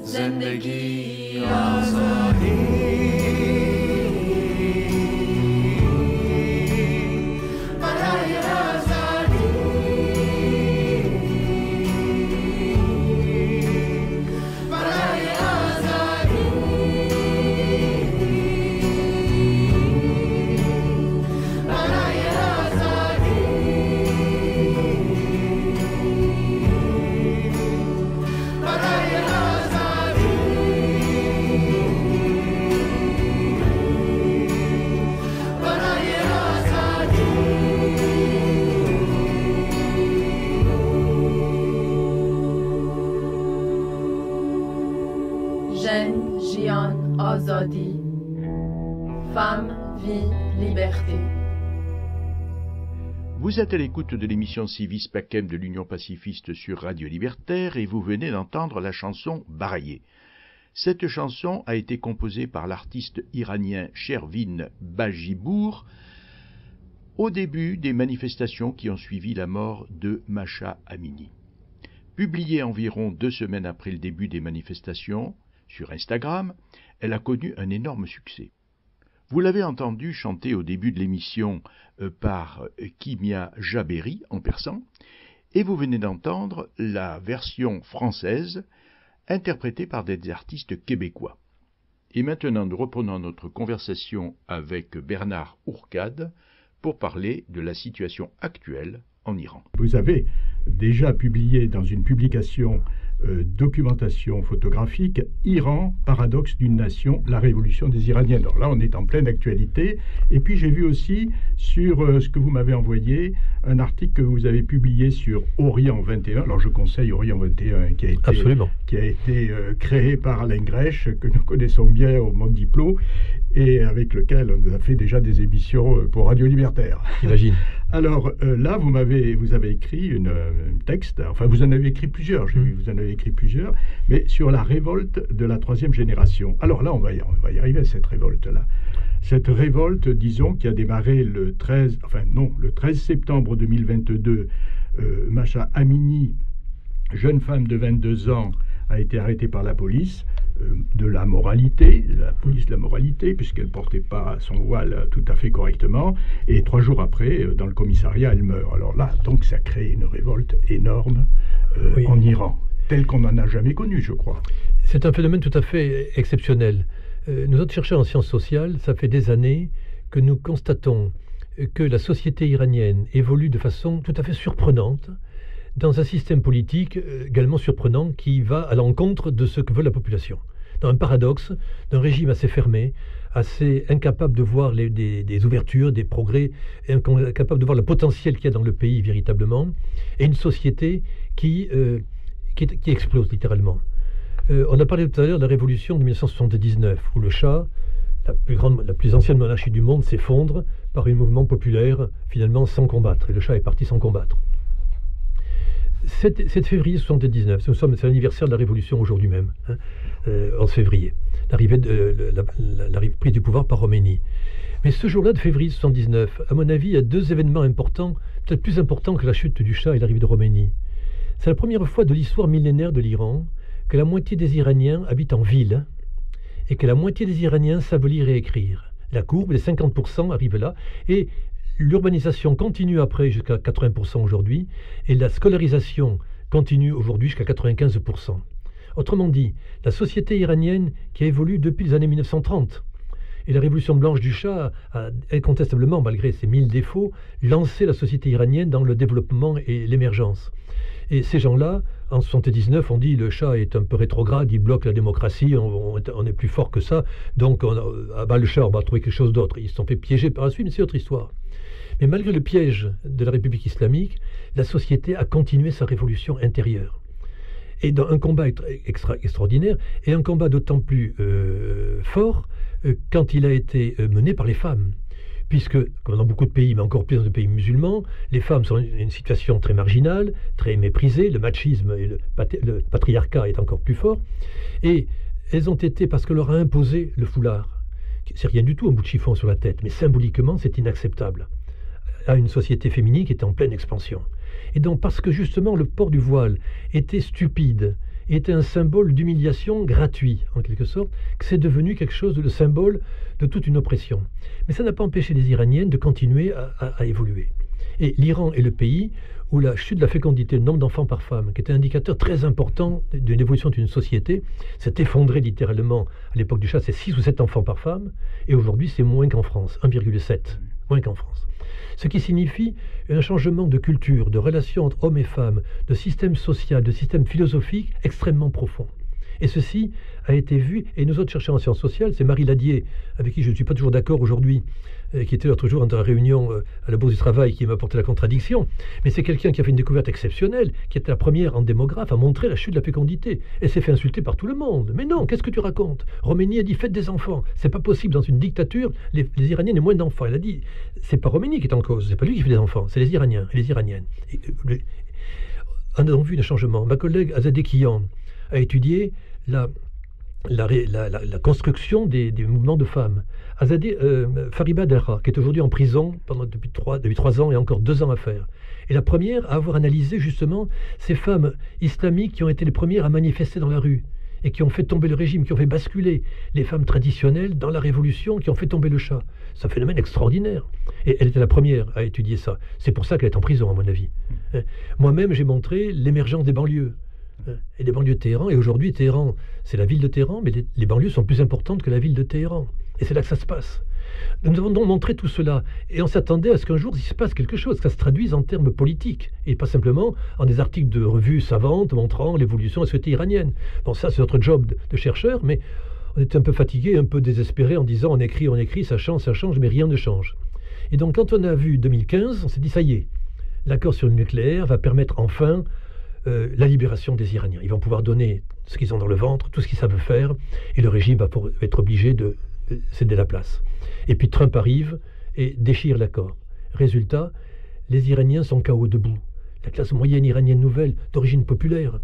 zendegi azadi. Azadi. Femme, vie, liberté. Vous êtes à l'écoute de l'émission Civis Pacem de l'Union pacifiste sur Radio Libertaire et vous venez d'entendre la chanson Baraye. Cette chanson a été composée par l'artiste iranien Shervin Bajibour au début des manifestations qui ont suivi la mort de Masha Amini. Publiée environ 2 semaines après le début des manifestations, sur Instagram, elle a connu un énorme succès. Vous l'avez entendu chanter au début de l'émission par Kimia Jaberi en persan, et vous venez d'entendre la version française interprétée par des artistes québécois. Et maintenant, nous reprenons notre conversation avec Bernard Ourcade pour parler de la situation actuelle en Iran. Vous avez déjà publié dans une publication documentation photographique Iran, paradoxe d'une nation, la révolution des Iraniens. Alors là, on est en pleine actualité. Et puis j'ai vu aussi sur ce que vous m'avez envoyé, un article que vous avez publié sur Orient 21. Alors je conseille Orient 21 qui a été créé par Alain Grèche, que nous connaissons bien au Monde Diplo, et avec lequel on a fait déjà des émissions pour Radio Libertaire. J'imagine. Alors là, vous avez écrit un texte, enfin vous en avez écrit plusieurs, j'ai vu, vous en avez écrit plusieurs, mais sur la révolte de la 3e génération. Alors là, on va y arriver à cette révolte-là. Cette révolte, disons, qui a démarré le 13 septembre 2022, Masha Amini, jeune femme de 22 ans, a été arrêtée par la police de la moralité, la police de la moralité, puisqu'elle ne portait pas son voile tout à fait correctement, et 3 jours après, dans le commissariat, elle meurt. Alors là, donc, ça crée une révolte énorme en Iran, telle qu'on n'en a jamais connue, je crois. C'est un phénomène tout à fait exceptionnel. Nous autres chercheurs en sciences sociales, ça fait des années que nous constatons que la société iranienne évolue de façon tout à fait surprenante, dans un système politique également surprenant qui va à l'encontre de ce que veut la population. dans un paradoxe d'un régime assez fermé, assez incapable de voir des ouvertures, des progrès, incapable de voir le potentiel qu'il y a dans le pays véritablement, et une société qui explose littéralement. On a parlé tout à l'heure de la révolution de 1979, où le Shah, la plus ancienne monarchie du monde, s'effondre par un mouvement populaire, finalement sans combattre. Et le Shah est parti sans combattre. 7 février 1979, c'est l'anniversaire de la révolution aujourd'hui même, 11 février, la prise du pouvoir par Khomeini. Mais ce jour-là de février 1979, à mon avis, il y a 2 événements importants, peut-être plus importants que la chute du Shah et l'arrivée de Khomeini. C'est la première fois de l'histoire millénaire de l'Iran que la moitié des Iraniens habitent en ville et que la moitié des Iraniens savent lire et écrire. La courbe, les 50% arrivent là, et l'urbanisation continue après jusqu'à 80% aujourd'hui, et la scolarisation continue aujourd'hui jusqu'à 95%. Autrement dit, la société iranienne qui a évolué depuis les années 1930, et la révolution blanche du Shah a incontestablement, malgré ses 1000 défauts, lancé la société iranienne dans le développement et l'émergence. Et ces gens-là, en 1979, on dit le Shah est un peu rétrograde, il bloque la démocratie, on est plus fort que ça, donc le Shah, on va trouver quelque chose d'autre. Ils se sont fait piéger par la suite, mais c'est autre histoire. Mais malgré le piège de la République islamique, la société a continué sa révolution intérieure. Et dans un combat extraordinaire, et un combat d'autant plus fort quand il a été mené par les femmes. Puisque, comme dans beaucoup de pays, mais encore plus dans les pays musulmans, les femmes sont dans une situation très marginale, très méprisée, le machisme et le patriarcat est encore plus fort, et elles ont été, parce qu'on leur a imposé le foulard, c'est rien du tout un bout de chiffon sur la tête, mais symboliquement c'est inacceptable, à une société féminine qui était en pleine expansion. Et donc parce que justement le port du voile était stupide, était un symbole d'humiliation gratuit, en quelque sorte, que c'est devenu quelque chose de symbole de toute une oppression. Mais ça n'a pas empêché les Iraniennes de continuer à évoluer. Et l'Iran est le pays où la chute de la fécondité, le nombre d'enfants par femme, qui était un indicateur très important de l'évolution d'une société, s'est effondré littéralement. À l'époque du Shah, c'est 6 ou 7 enfants par femme, et aujourd'hui c'est moins qu'en France, 1,7, moins qu'en France. Ce qui signifie un changement de culture, de relations entre hommes et femmes, de système social, de système philosophique extrêmement profond. Et ceci a été vu, et nous autres chercheurs en sciences sociales, c'est Marie Ladier, avec qui je ne suis pas toujours d'accord aujourd'hui, qui était l'autre jour dans la réunion à la Bourse du Travail, qui m'a apporté la contradiction, mais c'est quelqu'un qui a fait une découverte exceptionnelle, qui était la première en démographe à montrer la chute de la fécondité. Elle s'est fait insulter par tout le monde. Mais non, qu'est-ce que tu racontes? Khomeini a dit faites des enfants. C'est pas possible dans une dictature, les Iraniens aient moins d'enfants. Elle a dit, c'est pas Khomeini qui est en cause, c'est pas lui qui fait des enfants, c'est les Iraniens et les Iraniennes. On a vu le changement. Ma collègue Azadeh Kian a étudié la construction des mouvements de femmes. Fariba Delra, qui est aujourd'hui en prison depuis 3 ans et encore 2 ans à faire, est la première à avoir analysé justement ces femmes islamiques qui ont été les premières à manifester dans la rue et qui ont fait tomber le régime, qui ont fait basculer les femmes traditionnelles dans la révolution, qui ont fait tomber le Shah. C'est un phénomène extraordinaire. Et elle était la première à étudier ça. C'est pour ça qu'elle est en prison, à mon avis. Moi-même, j'ai montré l'émergence des banlieues. Et des banlieues de Téhéran, et aujourd'hui Téhéran, c'est la ville de Téhéran, mais les banlieues sont plus importantes que la ville de Téhéran. Et c'est là que ça se passe. Nous avons donc montré tout cela, et on s'attendait à ce qu'un jour il se passe quelque chose, que ça se traduise en termes politiques, et pas simplement en des articles de revues savantes montrant l'évolution de la société iranienne. Bon, ça c'est notre job de chercheur, mais on était un peu fatigué, un peu désespéré en disant on écrit, ça change, mais rien ne change. Et donc quand on a vu 2015, on s'est dit ça y est, l'accord sur le nucléaire va permettre enfin la libération des Iraniens. Ils vont pouvoir donner ce qu'ils ont dans le ventre, tout ce qu'ils savent faire, et le régime va être obligé de céder la place. Et puis Trump arrive et déchire l'accord. Résultat, les Iraniens sont KO debout. La classe moyenne iranienne nouvelle, d'origine populaire.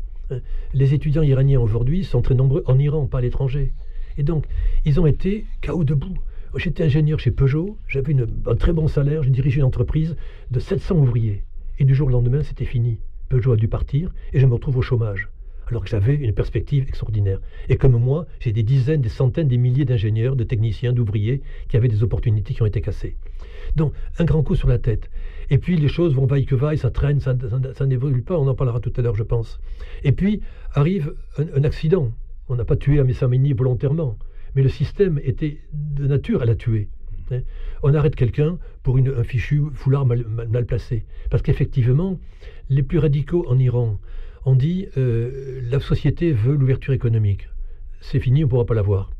Les étudiants iraniens aujourd'hui sont très nombreux en Iran, pas à l'étranger. Et donc, ils ont été KO debout. J'étais ingénieur chez Peugeot, j'avais un très bon salaire, je dirigeais une entreprise de 700 ouvriers. Et du jour au lendemain, c'était fini. Peugeot a dû partir et je me retrouve au chômage, alors que j'avais une perspective extraordinaire. Et comme moi, j'ai des dizaines, des centaines, des milliers d'ingénieurs, de techniciens, d'ouvriers qui avaient des opportunités qui ont été cassées. Donc, un grand coup sur la tête. Et puis, les choses vont vaille que vaille, ça traîne, ça n'évolue pas, on en parlera tout à l'heure, je pense. Et puis, arrive un accident. On n'a pas tué Mahsa Amini volontairement, mais le système était de nature à la tuer. On arrête quelqu'un pour un fichu foulard mal placé. Parce qu'effectivement, les plus radicaux en Iran ont dit la société veut l'ouverture économique. c'est fini, on ne pourra pas l'avoir.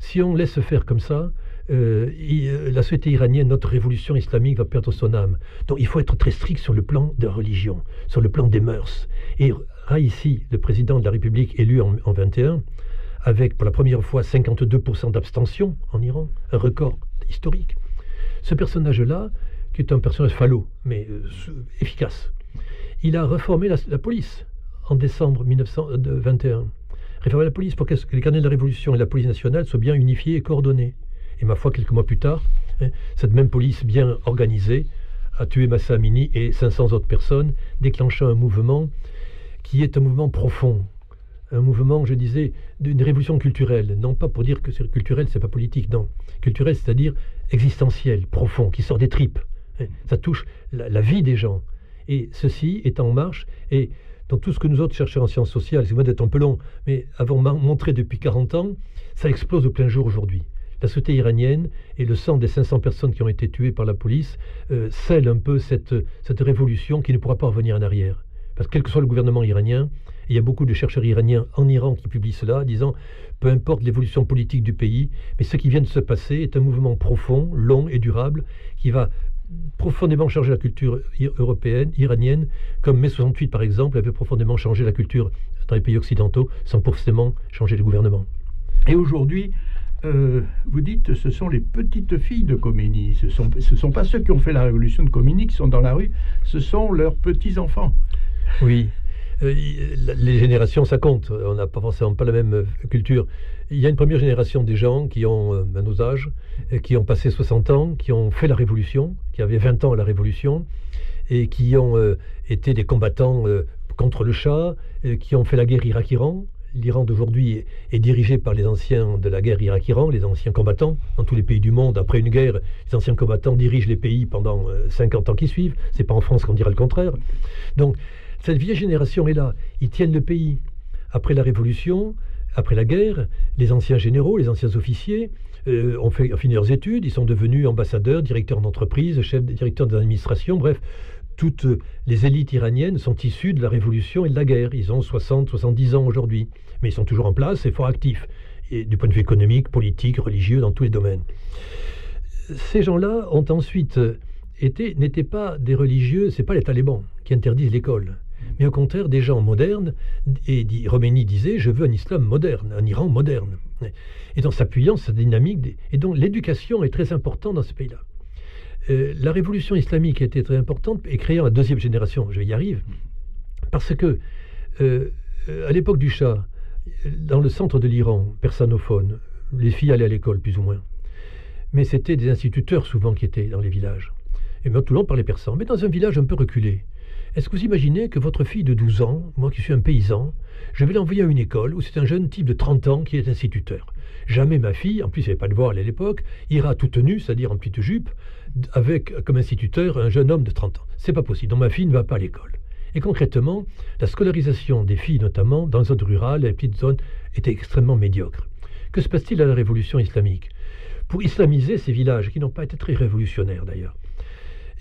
Si on laisse faire comme ça, la société iranienne, notre révolution islamique va perdre son âme. Donc il faut être très strict sur le plan de la religion, sur le plan des mœurs. Et Raïssi, le président de la République élu en 21, avec pour la première fois 52% d'abstention en Iran, un record historique. Ce personnage-là, qui est un personnage falot, mais efficace, il a réformé la police en décembre 1921. Réformer la police pour que les carnets de la Révolution et la police nationale soient bien unifiés et coordonnés. Et ma foi, quelques mois plus tard, cette même police bien organisée a tué Mahsa Amini et 500 autres personnes, déclenchant un mouvement qui est un mouvement profond. Un mouvement, je disais, d'une révolution culturelle. Non pas pour dire que c'est culturel, c'est pas politique, non. Culturel, c'est-à-dire existentiel, profond, qui sort des tripes. Ça touche la vie des gens. Et ceci est en marche. Et dans tout ce que nous autres chercheurs en sciences sociales, excusez-moi d'être un peu long, mais avons montré depuis 40 ans, ça explose au plein jour aujourd'hui. La société iranienne et le sang des 500 personnes qui ont été tuées par la police scellent un peu cette révolution qui ne pourra pas revenir en arrière. Parce que quel que soit le gouvernement iranien, il y a beaucoup de chercheurs iraniens en Iran qui publient cela, disant peu importe l'évolution politique du pays, mais ce qui vient de se passer est un mouvement profond, long et durable qui va profondément changer la culture européenne, iranienne, comme mai 68 par exemple avait profondément changé la culture dans les pays occidentaux sans forcément changer le gouvernement. Et aujourd'hui, vous dites ce sont les petites filles de Khomeini, ce sont pas ceux qui ont fait la révolution de Khomeini qui sont dans la rue, ce sont leurs petits-enfants. Oui. Les générations, ça compte. On n'a pas forcément pas la même culture. Il y a une première génération des gens qui ont nos âges, qui ont passé 60 ans, qui ont fait la Révolution, qui avaient 20 ans à la Révolution, et qui ont été des combattants contre le Shah, qui ont fait la guerre Irak-Iran. L'Iran d'aujourd'hui est dirigé par les anciens de la guerre Irak-Iran, les anciens combattants. Dans tous les pays du monde, après une guerre, les anciens combattants dirigent les pays pendant 50 ans qui suivent. C'est pas en France qu'on dira le contraire. Donc, cette vieille génération est là, ils tiennent le pays. Après la Révolution, après la guerre, les anciens généraux, les anciens officiers ont fini leurs études, ils sont devenus ambassadeurs, directeurs d'entreprise, directeurs d'administration, bref, toutes les élites iraniennes sont issues de la Révolution et de la guerre. Ils ont 60, 70 ans aujourd'hui, mais ils sont toujours en place et fort actifs, et du point de vue économique, politique, religieux, dans tous les domaines. Ces gens-là ont ensuite n'étaient pas des religieux, c'est pas les talibans qui interdisent l'école, mais au contraire des gens modernes, et Khomeini disait « je veux un islam moderne, un Iran moderne ». Et dans s'appuyant sur cette dynamique, et donc l'éducation est très importante dans ce pays-là. La révolution islamique a été très importante, et créant la deuxième génération, je y arrive, parce que à l'époque du Shah, dans le centre de l'Iran, persanophone, les filles allaient à l'école plus ou moins, mais c'était des instituteurs souvent qui étaient dans les villages. Et tout le monde parlait persan, mais dans un village un peu reculé. Est-ce que vous imaginez que votre fille de 12 ans, moi qui suis un paysan, je vais l'envoyer à une école où c'est un jeune type de 30 ans qui est instituteur? Jamais ma fille, en plus il n'y avait pas de voile à l'époque, ira toute nue, c'est-à-dire en petite jupe, avec comme instituteur un jeune homme de 30 ans. C'est pas possible, donc ma fille ne va pas à l'école. Et concrètement, la scolarisation des filles, notamment dans les zones rurales, les petites zones, était extrêmement médiocre. Que se passe-t-il à la révolution islamique? Pour islamiser ces villages, qui n'ont pas été très révolutionnaires d'ailleurs,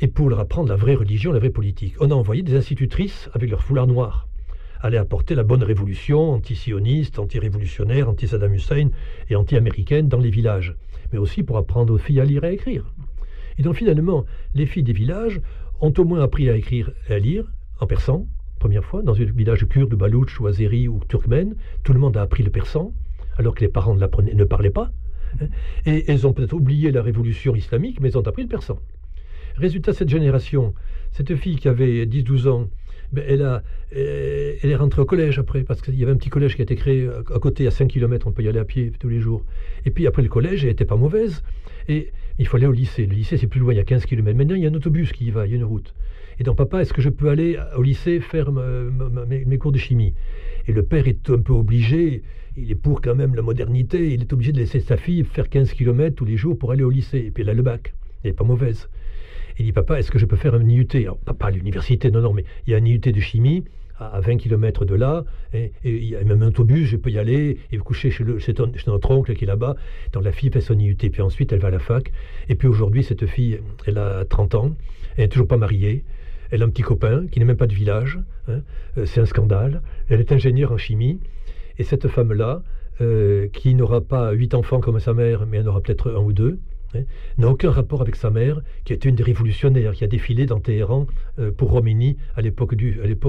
et pour leur apprendre la vraie religion, la vraie politique, on a envoyé des institutrices avec leur foulard noir, aller apporter la bonne révolution anti-sioniste, anti-révolutionnaire, anti-Saddam Hussein et anti-américaine dans les villages, mais aussi pour apprendre aux filles à lire et à écrire. Et donc finalement, les filles des villages ont au moins appris à écrire et à lire en persan, première fois, dans un village kurde, baloutche ou azéri ou turkmène, tout le monde a appris le persan, alors que les parents ne parlaient pas, et elles ont peut-être oublié la révolution islamique, mais elles ont appris le persan. Résultat, cette génération, cette fille qui avait 10-12 ans, elle est rentrée au collège après, parce qu'il y avait un petit collège qui a été créé à côté, à 5 km, on peut y aller à pied tous les jours. Et puis après le collège, elle n'était pas mauvaise, et il faut aller au lycée. Le lycée, c'est plus loin, il y a 15 km. Maintenant, il y a un autobus qui y va, il y a une route. Et donc, papa, est-ce que je peux aller au lycée faire mes cours de chimie? Et le père est un peu obligé, il est pour quand même la modernité, il est obligé de laisser sa fille faire 15 km tous les jours pour aller au lycée. Et puis elle a le bac, elle n'est pas mauvaise. Il dit, papa, est-ce que je peux faire un IUT? Alors, pas à l'université, non, mais il y a un IUT de chimie à 20 km de là, et il y a même un autobus, je peux y aller, et vous coucher chez notre oncle qui est là-bas. Donc la fille fait son IUT, puis ensuite elle va à la fac. Et puis aujourd'hui, cette fille, elle a 30 ans, elle n'est toujours pas mariée, elle a un petit copain qui n'est même pas de village, c'est un scandale. Elle est ingénieure en chimie, et cette femme-là qui n'aura pas 8 enfants comme sa mère, mais en aura peut-être 1 ou 2, n'a aucun rapport avec sa mère, qui était une des révolutionnaires, qui a défilé dans Téhéran pour Khomeini à l'époque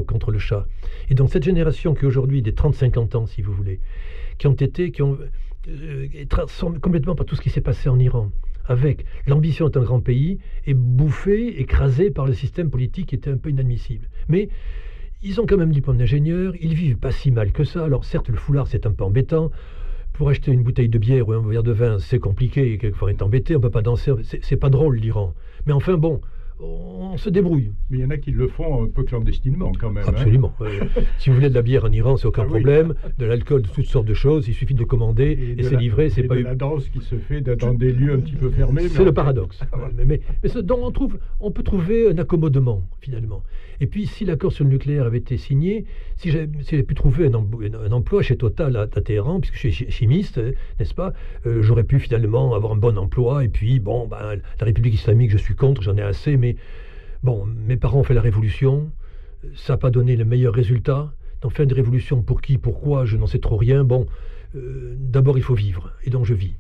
contre le Shah. Et donc cette génération qui aujourd'hui, des 30-50 ans, si vous voulez, qui ont transformés complètement par tout ce qui s'est passé en Iran, avec l'ambition d'un grand pays, est bouffée, écrasée par le système politique qui était un peu inadmissible. Mais ils ont quand même diplôme d'ingénieur, ils vivent pas si mal que ça. Alors certes, le foulard, c'est un peu embêtant. Pour acheter une bouteille de bière ou un verre de vin, c'est compliqué, quelquefois on est embêté, on ne peut pas danser, c'est pas drôle l'Iran. Mais enfin bon, on se débrouille. Mais il y en a qui le font un peu clandestinement quand même. Absolument. Si vous voulez de la bière en Iran, c'est aucun problème. De l'alcool, de toutes sortes de choses, il suffit de commander et c'est livré. C'est pas la danse qui se fait dans des lieux un petit peu fermés. C'est le paradoxe. Mais donc on peut trouver un accommodement finalement. Et puis si l'accord sur le nucléaire avait été signé, si j'avais pu trouver un emploi chez Total à Téhéran, puisque je suis chimiste, n'est-ce pas, j'aurais pu finalement avoir un bon emploi. Et puis bon, la République islamique, je suis contre, j'en ai assez. Mais bon, mes parents ont fait la révolution, ça n'a pas donné le meilleur résultat. Donc faire une révolution pour qui, pourquoi, je n'en sais trop rien. Bon, d'abord il faut vivre, et donc je vis.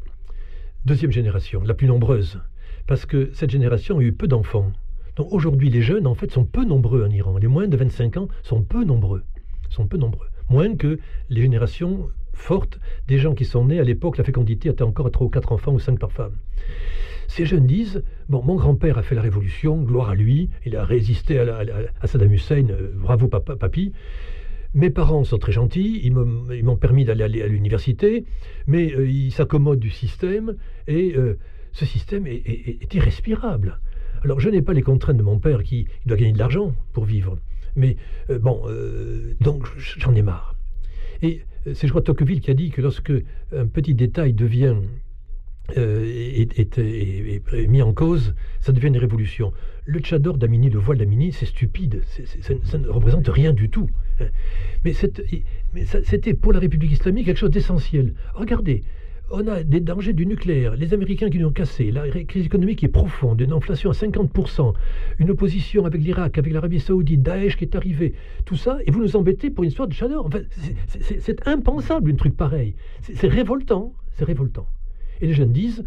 Deuxième génération, la plus nombreuse, parce que cette génération a eu peu d'enfants. Donc aujourd'hui, les jeunes, en fait, sont peu nombreux en Iran. Les moins de 25 ans sont peu nombreux. Moins que les générations fortes des gens qui sont nés à l'époque, la fécondité était encore à 3 ou 4 enfants ou 5 par femme. Ces jeunes disent, bon, mon grand-père a fait la révolution, gloire à lui, il a résisté à Saddam Hussein, bravo papy. Mes parents sont très gentils, ils m'ont permis d'aller à l'université, mais ils s'accommodent du système, et ce système est irrespirable. Alors, je n'ai pas les contraintes de mon père qui doit gagner de l'argent pour vivre. Mais donc j'en ai marre. Et c'est, je crois, Tocqueville qui a dit que lorsque un petit détail devient est mis en cause, ça devient une révolution. Le tchador d'Amini, le voile d'Amini, c'est stupide. Ça ne représente rien du tout. Mais c'était pour la République islamique quelque chose d'essentiel. Regardez. On a des dangers du nucléaire, les Américains qui nous ont cassé, la crise économique qui est profonde, une inflation à 50%, une opposition avec l'Irak, avec l'Arabie Saoudite, Daesh qui est arrivé, tout ça, et vous nous embêtez pour une histoire de Tchador. Enfin, c'est impensable, un truc pareil. C'est révoltant, c'est révoltant. Et les jeunes disent,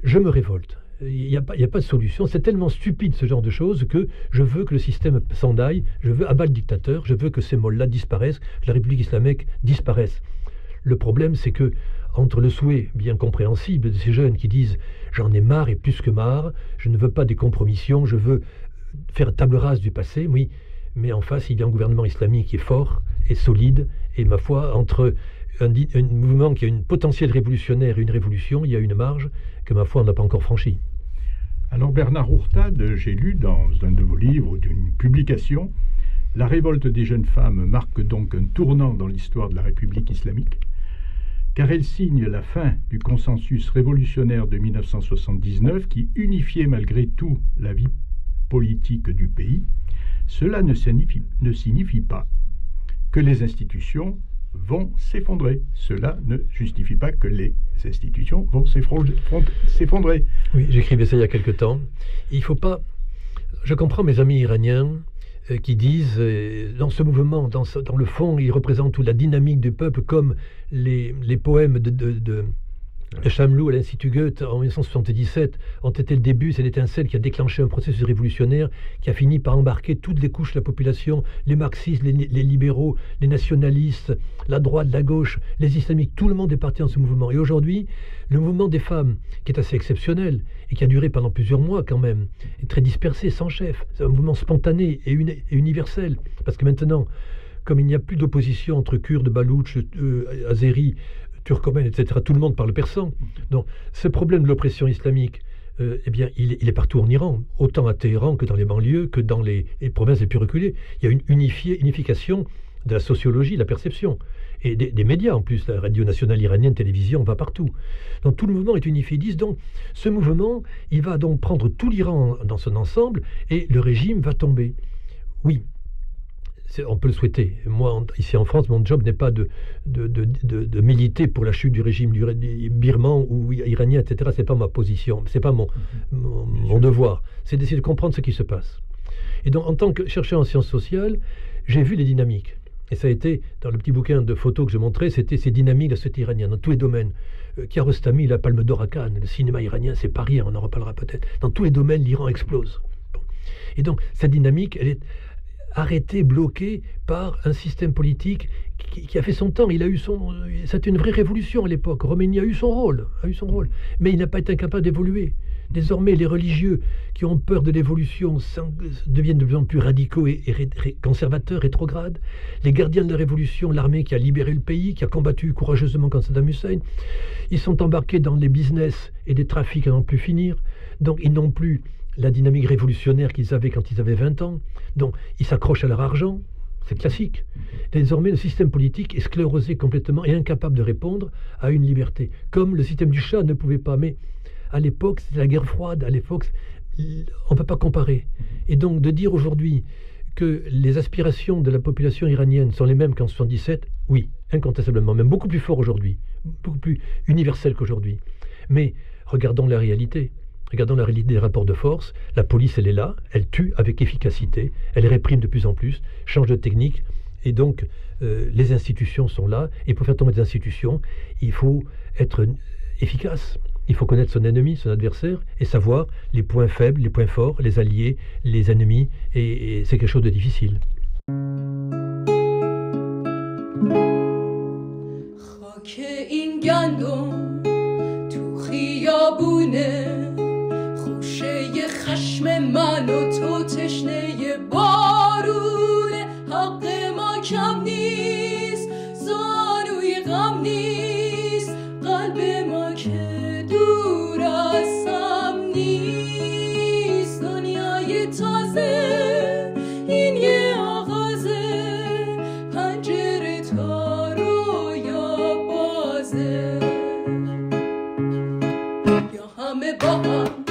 je me révolte. Il n'y a pas de solution. C'est tellement stupide ce genre de choses que je veux que le système s'en aille, je veux abattre le dictateur, je veux que ces molles-là disparaissent, que la République islamique disparaisse. Le problème, c'est que entre le souhait bien compréhensible de ces jeunes qui disent « j'en ai marre et plus que marre, je ne veux pas des compromissions, je veux faire table rase du passé », oui, mais en face, il y a un gouvernement islamique qui est fort et solide, et ma foi, entre un mouvement qui a une potentielle révolutionnaire et une révolution, il y a une marge que, ma foi, on n'a pas encore franchie. Alors Bernard Ourtad, j'ai lu dans un de vos livres, d'une publication, « La révolte des jeunes femmes marque donc un tournant dans l'histoire de la République islamique ». Car elle signe la fin du consensus révolutionnaire de 1979 qui unifiait malgré tout la vie politique du pays. Cela ne signifie pas que les institutions vont s'effondrer. Cela ne justifie pas que les institutions vont s'effondrer. Oui, j'écrivais ça il y a quelque temps. Il faut pas... Je comprends mes amis iraniens qui disent, dans ce mouvement, dans le fond, il représente toute la dynamique du peuple, comme les poèmes de Chamlou à l'Institut Goethe en 1977 ont été le début, c'est l'étincelle qui a déclenché un processus révolutionnaire qui a fini par embarquer toutes les couches de la population, les marxistes, les libéraux, les nationalistes, la droite, la gauche, les islamiques, tout le monde est parti dans ce mouvement. Et aujourd'hui, le mouvement des femmes, qui est assez exceptionnel et qui a duré pendant plusieurs mois quand même, est très dispersé, sans chef. C'est un mouvement spontané et universel. Parce que maintenant, comme il n'y a plus d'opposition entre Kurdes, Baloutches, Azéris, Turkmènes, etc., tout le monde parle persan. Donc, ce problème de l'oppression islamique, eh bien, il est partout en Iran, autant à Téhéran que dans les banlieues, que dans les provinces les plus reculées. Il y a une unification de la sociologie, de la perception, et des médias en plus. La radio nationale iranienne, télévision, va partout. Donc tout le mouvement est unifié. Ils disent donc, ce mouvement, il va donc prendre tout l'Iran dans son ensemble, et le régime va tomber. Oui. On peut le souhaiter. Moi, ici en France, mon job n'est pas de militer pour la chute du régime birman ou iranien, etc. C'est pas ma position, c'est pas mon devoir. C'est d'essayer de comprendre ce qui se passe. Et donc, en tant que chercheur en sciences sociales, j'ai vu les dynamiques. Et ça a été, dans le petit bouquin de photos que je montrais, c'était ces dynamiques de la société iranienne, dans tous les domaines. Kiarostami, la Palme d'Or à Cannes, le cinéma iranien, c'est pas rien, on en reparlera peut-être. Dans tous les domaines, l'Iran explose. Bon. Et donc, cette dynamique, elle est arrêtée, bloquée par un système politique qui a fait son temps. C'était une vraie révolution à l'époque. Khomeini a eu son rôle, mais il n'a pas été incapable d'évoluer. Désormais, les religieux qui ont peur de l'évolution deviennent de plus en plus radicaux et conservateurs, rétrogrades. Les gardiens de la révolution, l'armée qui a libéré le pays, qui a combattu courageusement contre Saddam Hussein, ils sont embarqués dans des business et des trafics à n'en plus finir. Donc, ils n'ont plus la dynamique révolutionnaire qu'ils avaient quand ils avaient 20 ans. Donc, ils s'accrochent à leur argent. C'est classique. Désormais, le système politique est sclérosé complètement et incapable de répondre à une liberté. Comme le système du Shah ne pouvait pas. Mais à l'époque, c'était la guerre froide. À l'époque, on ne peut pas comparer. Et donc, de dire aujourd'hui que les aspirations de la population iranienne sont les mêmes qu'en 1977, oui, incontestablement, même beaucoup plus fort aujourd'hui, beaucoup plus universel qu'aujourd'hui. Mais regardons la réalité. Regardons la réalité des rapports de force. La police, elle est là, elle tue avec efficacité, elle réprime de plus en plus, change de technique, et donc les institutions sont là. Et pour faire tomber des institutions, il faut être efficace. Il faut connaître son ennemi, son adversaire, et savoir les points faibles, les points forts, les alliés, les ennemis, et c'est quelque chose de difficile. خشم من و تو تشنه بارونه حق ما کم نیست زانوی غم نیست قلب ما که دور از هم نیست دنیای تازه این یه آغازه پنجره تا رویا بازه یا همه با هم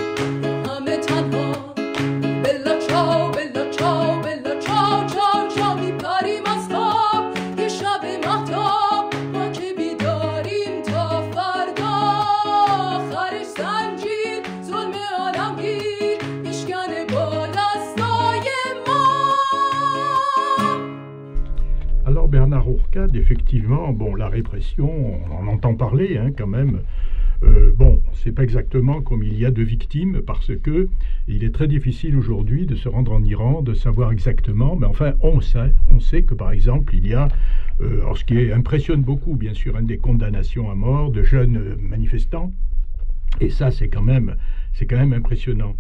Bernard Ourcade, effectivement, bon, la répression, on en entend parler quand même. Bon, on ne sait pas exactement combien il y a de victimes parce que il est très difficile aujourd'hui de se rendre en Iran, de savoir exactement, mais enfin, on sait que par exemple, il y a, ce qui impressionne beaucoup, bien sûr, des condamnations à mort de jeunes manifestants, et ça, c'est quand même impressionnant.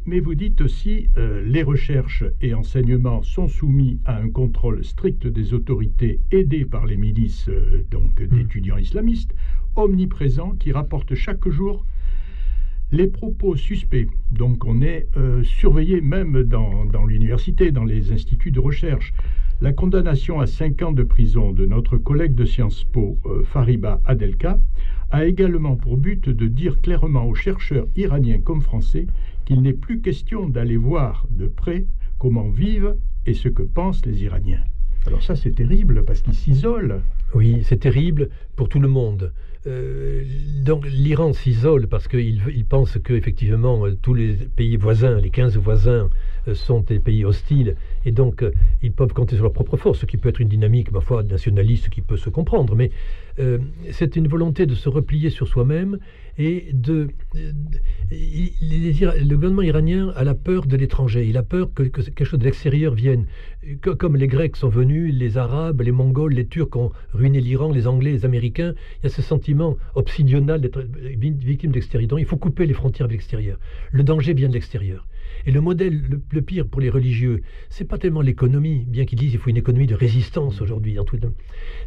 Mais vous dites aussi, les recherches et enseignements sont soumis à un contrôle strict des autorités aidées par les milices d'étudiants islamistes, omniprésents, qui rapportent chaque jour les propos suspects. Donc on est surveillé même dans l'université, dans les instituts de recherche. La condamnation à 5 ans de prison de notre collègue de Sciences Po, Fariba Adelka, a également pour but de dire clairement aux chercheurs iraniens comme français qu'il n'est plus question d'aller voir de près comment vivent et ce que pensent les Iraniens. Alors ça, c'est terrible parce qu'ils s'isolent. Oui, c'est terrible pour tout le monde. Donc l'Iran s'isole parce qu'il pense qu'effectivement tous les pays voisins, les 15 voisins, sont des pays hostiles et donc ils peuvent compter sur leur propre force, ce qui peut être une dynamique, ma foi, nationaliste qui peut se comprendre, mais c'est une volonté de se replier sur soi-même et le gouvernement iranien a la peur de l'étranger, il a peur que quelque chose de l'extérieur vienne, comme les Grecs sont venus, les Arabes, les Mongols, les Turcs ont ruiné l'Iran, les Anglais, les Américains, il y a ce sentiment obsidional d'être victime de l'extérieur. Donc il faut couper les frontières avec l'extérieur. Le danger vient de l'extérieur. Et le modèle le pire pour les religieux, c'est pas tellement l'économie, bien qu'ils disent qu'il faut une économie de résistance aujourd'hui,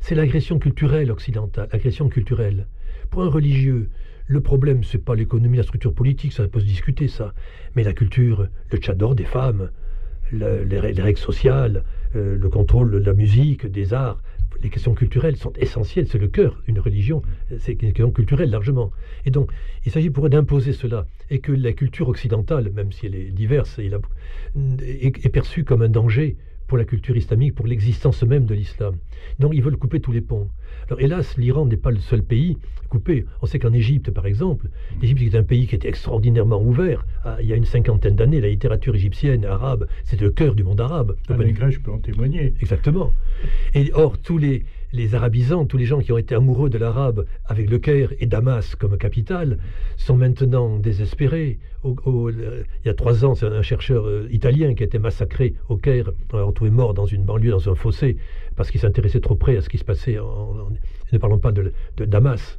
c'est l'agression culturelle occidentale, l'agression culturelle. Pour un religieux, le problème, c'est pas l'économie, la structure politique, ça peut se discuter ça, mais la culture, le tchador des femmes, les règles sociales, le contrôle de la musique, des arts, les questions culturelles sont essentielles, c'est le cœur d'une religion, c'est une question culturelle largement. Et donc, il s'agit pour eux d'imposer cela, et que la culture occidentale, même si elle est diverse, est perçue comme un danger pour la culture islamique, pour l'existence même de l'islam. Donc ils veulent couper tous les ponts. Alors hélas, l'Iran n'est pas le seul pays coupé. On sait qu'en Égypte, par exemple, l'Égypte est un pays qui était extraordinairement ouvert. Il y a une cinquantaine d'années, la littérature égyptienne, arabe, c'était le cœur du monde arabe. Les Grecs peuvent en témoigner. Exactement. Et or, tous les arabisants, tous les gens qui ont été amoureux de l'arabe avec le Caire et Damas comme capitale, sont maintenant désespérés. Il y a 3 ans, c'est un chercheur italien qui a été massacré au Caire. On l'a retrouvé mort dans une banlieue, dans un fossé, parce qu'il s'intéressait trop près à ce qui se passait. Ne parlons pas de Damas,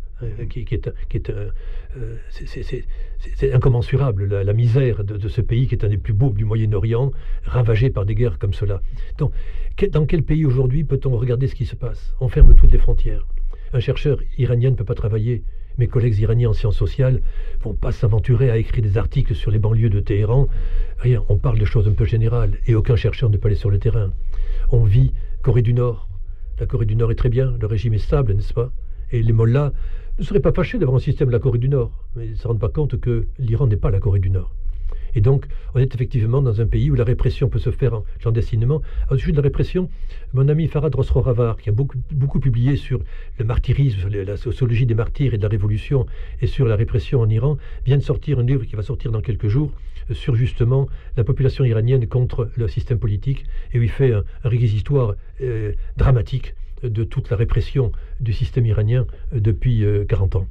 c'est incommensurable, la misère de ce pays qui est un des plus beaux du Moyen-Orient, ravagé par des guerres comme cela. Donc, dans quel pays aujourd'hui peut-on regarder ce qui se passe? On ferme toutes les frontières. Un chercheur iranien ne peut pas travailler. Mes collègues iraniens en sciences sociales ne vont pas s'aventurer à écrire des articles sur les banlieues de Téhéran. Rien, on parle de choses un peu générales et aucun chercheur ne peut aller sur le terrain. On vit Corée du Nord. La Corée du Nord est très bien, le régime est stable, n'est-ce pas? Et les mollahs ne seraient pas fâchés d'avoir un système de la Corée du Nord, mais ils ne se rendent pas compte que l'Iran n'est pas la Corée du Nord. Et donc, on est effectivement dans un pays où la répression peut se faire clandestinement. Au sujet de la répression, mon ami Farhad Rosroravar, qui a beaucoup publié sur le martyrisme, sur la sociologie des martyrs et de la révolution, et sur la répression en Iran, vient de sortir un livre qui va sortir dans quelques jours, sur justement la population iranienne contre le système politique, et où il fait un réquisitoire dramatique de toute la répression du système iranien depuis 40 ans.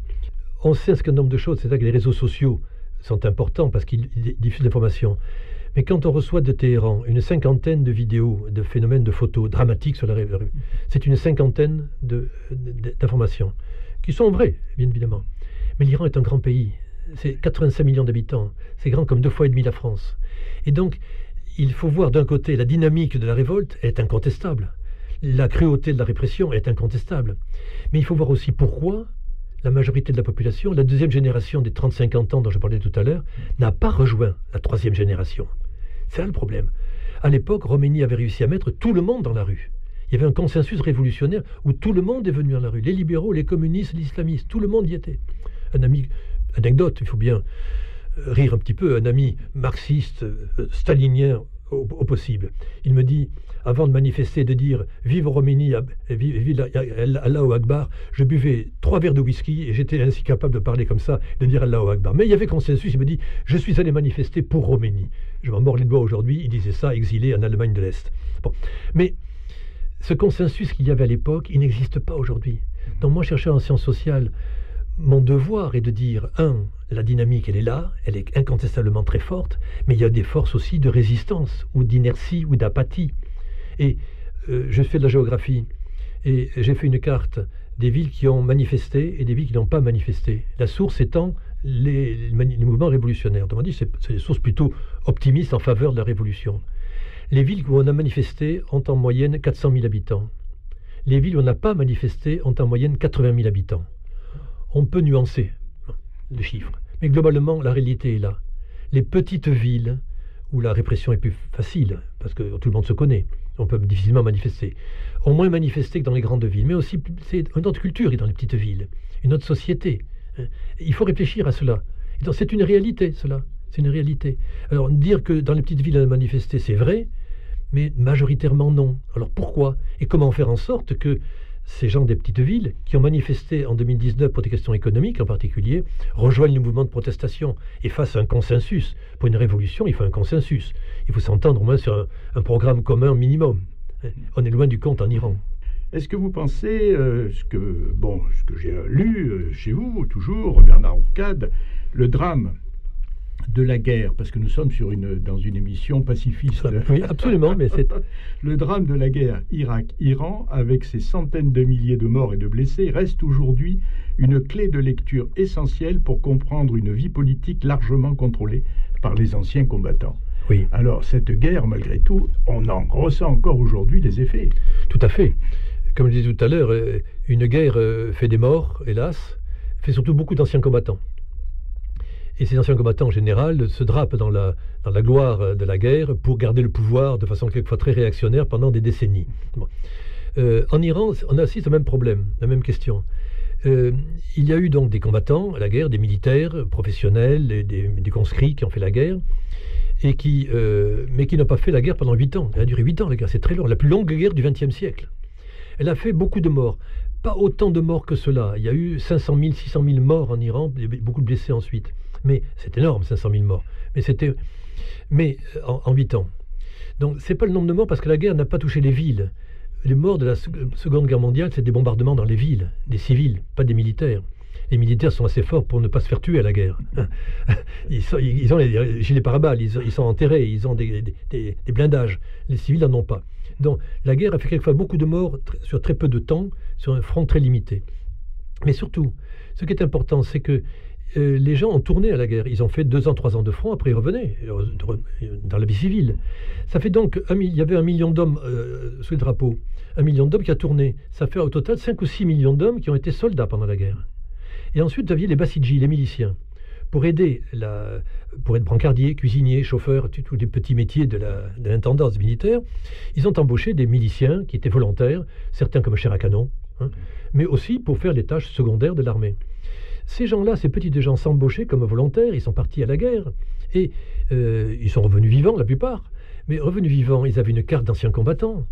On sait un certain nombre de choses, c'est-à-dire que les réseaux sociaux sont importants parce qu'ils diffusent l'information. Mais quand on reçoit de Téhéran une cinquantaine de vidéos, de phénomènes de photos dramatiques sur la rue, c'est une cinquantaine d'informations qui sont vraies, bien évidemment. Mais l'Iran est un grand pays. C'est 85 millions d'habitants. C'est grand comme 2,5 fois la France. Et donc, il faut voir d'un côté la dynamique de la révolte, elle est incontestable. La cruauté de la répression est incontestable. Mais il faut voir aussi pourquoi la majorité de la population, la deuxième génération des 30-50 ans dont je parlais tout à l'heure, n'a pas rejoint la troisième génération. C'est là le problème. À l'époque, Khomeini avait réussi à mettre tout le monde dans la rue. Il y avait un consensus révolutionnaire où tout le monde est venu dans la rue. Les libéraux, les communistes, les islamistes, tout le monde y était. Un ami, anecdote, il faut bien rire un petit peu, un ami marxiste, stalinien au possible. Il me dit, avant de manifester, de dire « Vive Khomeini, vive Allahu Akbar », je buvais 3 verres de whisky et j'étais ainsi capable de parler comme ça, de dire Allahu Akbar. Mais il y avait consensus, il me dit « Je suis allé manifester pour Khomeini ». Je m'en mords les doigts aujourd'hui, il disait ça, exilé en Allemagne de l'Est. Bon. Mais ce consensus qu'il y avait à l'époque, il n'existe pas aujourd'hui. Donc moi, chercheur en sciences sociales, mon devoir est de dire, la dynamique, elle est là, elle est incontestablement très forte, mais il y a des forces aussi de résistance, ou d'inertie, ou d'apathie. Et je fais de la géographie, et j'ai fait une carte des villes qui ont manifesté et des villes qui n'ont pas manifesté. La source étant les mouvements révolutionnaires. Autrement dit, c'est des sources plutôt optimistes en faveur de la révolution. Les villes où on a manifesté ont en moyenne 400 000 habitants. Les villes où on n'a pas manifesté ont en moyenne 80 000 habitants. On peut nuancer le chiffre, mais globalement, la réalité est là. Les petites villes où la répression est plus facile, parce que tout le monde se connaît, on peut difficilement manifester, ont moins manifesté que dans les grandes villes, mais aussi c'est une autre culture dans les petites villes, une autre société. Il faut réfléchir à cela. C'est une réalité, cela. C'est une réalité. Alors, dire que dans les petites villes, on a manifesté, c'est vrai, mais majoritairement non. Alors pourquoi? Et comment faire en sorte que ces gens des petites villes, qui ont manifesté en 2019 pour des questions économiques en particulier, rejoignent le mouvement de protestation et fassent un consensus? Pour une révolution, il faut un consensus. Il faut s'entendre au moins sur un programme commun minimum. On est loin du compte en Iran. Est-ce que vous pensez, ce que j'ai lu chez vous, toujours, Bernard Ourcade, le drame de la guerre, parce que nous sommes dans une émission pacifiste. Oui, absolument, mais c'est... Le drame de la guerre Irak-Iran, avec ses centaines de milliers de morts et de blessés, reste aujourd'hui une clé de lecture essentielle pour comprendre une vie politique largement contrôlée par les anciens combattants. Oui. Alors, cette guerre, malgré tout, on en ressent encore aujourd'hui les effets. Tout à fait. Comme je disais tout à l'heure, une guerre fait des morts, hélas, fait surtout beaucoup d'anciens combattants. Et ces anciens combattants, en général, se drapent dans la gloire de la guerre pour garder le pouvoir de façon quelquefois très réactionnaire pendant des décennies. Bon. En Iran, on assiste au même problème, la même question. Il y a eu donc des combattants à la guerre, des militaires professionnels, des conscrits qui ont fait la guerre. mais qui n'a pas fait la guerre pendant 8 ans. Elle a duré 8 ans, la guerre, c'est très long. La plus longue guerre du XXe siècle. Elle a fait beaucoup de morts. Pas autant de morts que cela. Il y a eu 500 000, 600 000 morts en Iran, beaucoup de blessés ensuite. Mais c'est énorme, 500 000 morts. Mais en 8 ans. Donc c'est pas le nombre de morts parce que la guerre n'a pas touché les villes. Les morts de la Seconde Guerre mondiale, c'est des bombardements dans les villes, des civils, pas des militaires. Les militaires sont assez forts pour ne pas se faire tuer à la guerre. Ils ont les gilets pare-balles, ils sont enterrés, ils ont des blindages. Les civils n'en ont pas. Donc la guerre a fait quelquefois beaucoup de morts sur très peu de temps, sur un front très limité. Mais surtout, ce qui est important, c'est que les gens ont tourné à la guerre. Ils ont fait 2 ans, 3 ans de front, après ils revenaient dans la vie civile. Ça fait donc, il y avait 1 million d'hommes sous le drapeau, 1 million d'hommes qui a tourné. Ça fait au total 5 ou 6 millions d'hommes qui ont été soldats pendant la guerre. Et ensuite, vous aviez les bassidjis, les miliciens. Pour aider, pour être brancardier, cuisinier, chauffeur, tous les petits métiers de l'intendance militaire, ils ont embauché des miliciens qui étaient volontaires, certains comme chair à canon, mais aussi pour faire les tâches secondaires de l'armée. Ces gens-là, ces petits gens s'embauchaient comme volontaires, ils sont partis à la guerre, et ils sont revenus vivants, la plupart. Mais revenus vivants, ils avaient une carte d'anciens combattants.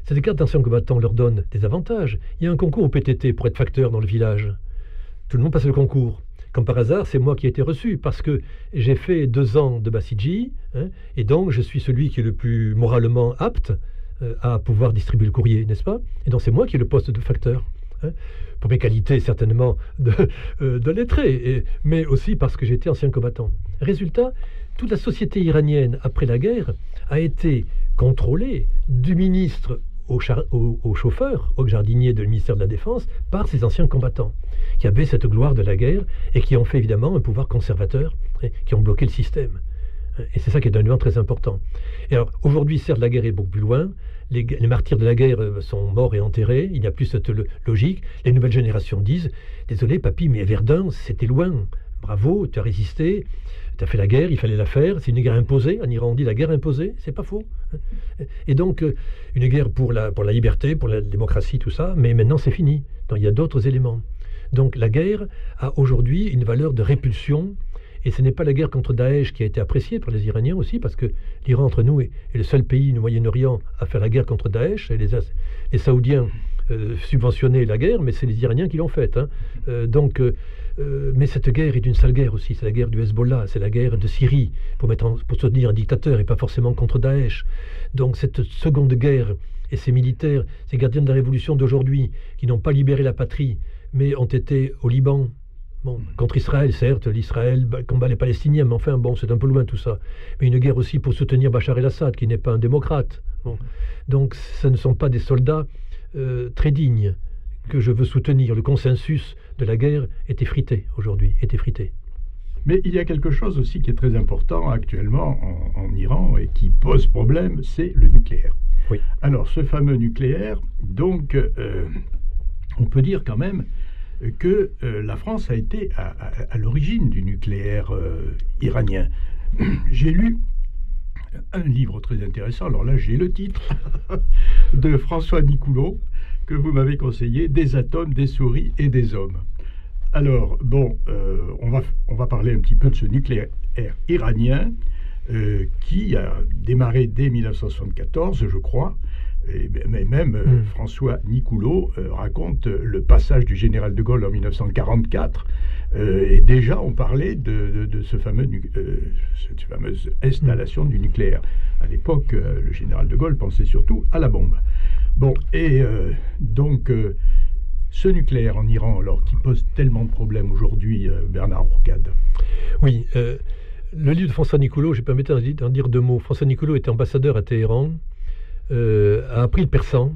Cette carte d'anciens combattants leur donne des avantages. Il y a un concours au PTT pour être facteur dans le village. Tout le monde passe le concours. Comme par hasard, c'est moi qui ai été reçu, parce que j'ai fait 2 ans de bassidji, et donc je suis celui qui est le plus moralement apte à pouvoir distribuer le courrier, n'est-ce pas? Et donc c'est moi qui ai le poste de facteur. Pour mes qualités certainement de lettré, mais aussi parce que j'étais ancien combattant. Résultat, toute la société iranienne après la guerre a été contrôlée du ministre au chauffeur, au jardinier du ministère de la Défense, par ces anciens combattants, qui avaient cette gloire de la guerre et qui ont fait évidemment un pouvoir conservateur, qui ont bloqué le système. Et c'est ça qui est un élément très important. Et alors, aujourd'hui, certes, la guerre est beaucoup plus loin. Les martyrs de la guerre sont morts et enterrés. Il n'y a plus cette logique. Les nouvelles générations disent « Désolé, papy, mais Verdun, c'était loin. Bravo, tu as résisté. Tu as fait la guerre, il fallait la faire. C'est une guerre imposée. En Iran, on dit la guerre imposée. C'est pas faux. Et donc, une guerre pour la liberté, pour la démocratie, tout ça. Mais maintenant, c'est fini. Donc, il y a d'autres éléments. Donc, la guerre a aujourd'hui une valeur de répulsion. Et ce n'est pas la guerre contre Daesh qui a été appréciée par les Iraniens aussi, parce que l'Iran, entre nous, est le seul pays du Moyen-Orient à faire la guerre contre Daesh. Et les Saoudiens subventionnaient la guerre, mais c'est les Iraniens qui l'ont faite. Mais cette guerre est une sale guerre aussi. C'est la guerre du Hezbollah, c'est la guerre de Syrie, pour soutenir un dictateur et pas forcément contre Daesh. Donc cette seconde guerre et ces militaires, ces gardiens de la révolution d'aujourd'hui, qui n'ont pas libéré la patrie, mais ont été au Liban, contre Israël, certes, l'Israël combat les Palestiniens, mais enfin, c'est un peu loin tout ça. Mais une guerre aussi pour soutenir Bachar el-Assad, qui n'est pas un démocrate. Donc, ce ne sont pas des soldats très dignes que je veux soutenir. Le consensus de la guerre est effrité aujourd'hui, est effrité. Mais il y a quelque chose aussi qui est très important actuellement en Iran et qui pose problème, c'est le nucléaire. Oui. Alors, ce fameux nucléaire, donc, on peut dire quand même que la France a été à l'origine du nucléaire iranien. J'ai lu un livre très intéressant, alors là j'ai le titre, de François Nicoulot, que vous m'avez conseillé, « Des atomes, des souris et des hommes ». Alors, on va parler un petit peu de ce nucléaire iranien qui a démarré dès 1974, je crois. Mais même François Nicoulot raconte le passage du général de Gaulle en 1944 et déjà on parlait de cette fameuse installation du nucléaire. À l'époque, le général de Gaulle pensait surtout à la bombe. Donc ce nucléaire en Iran, alors qui pose tellement de problèmes aujourd'hui, Bernard Ourcade. Oui, le livre de François Nicoulot, je permets d'en dire 2 mots. François Nicoulot était ambassadeur à Téhéran, a appris le persan.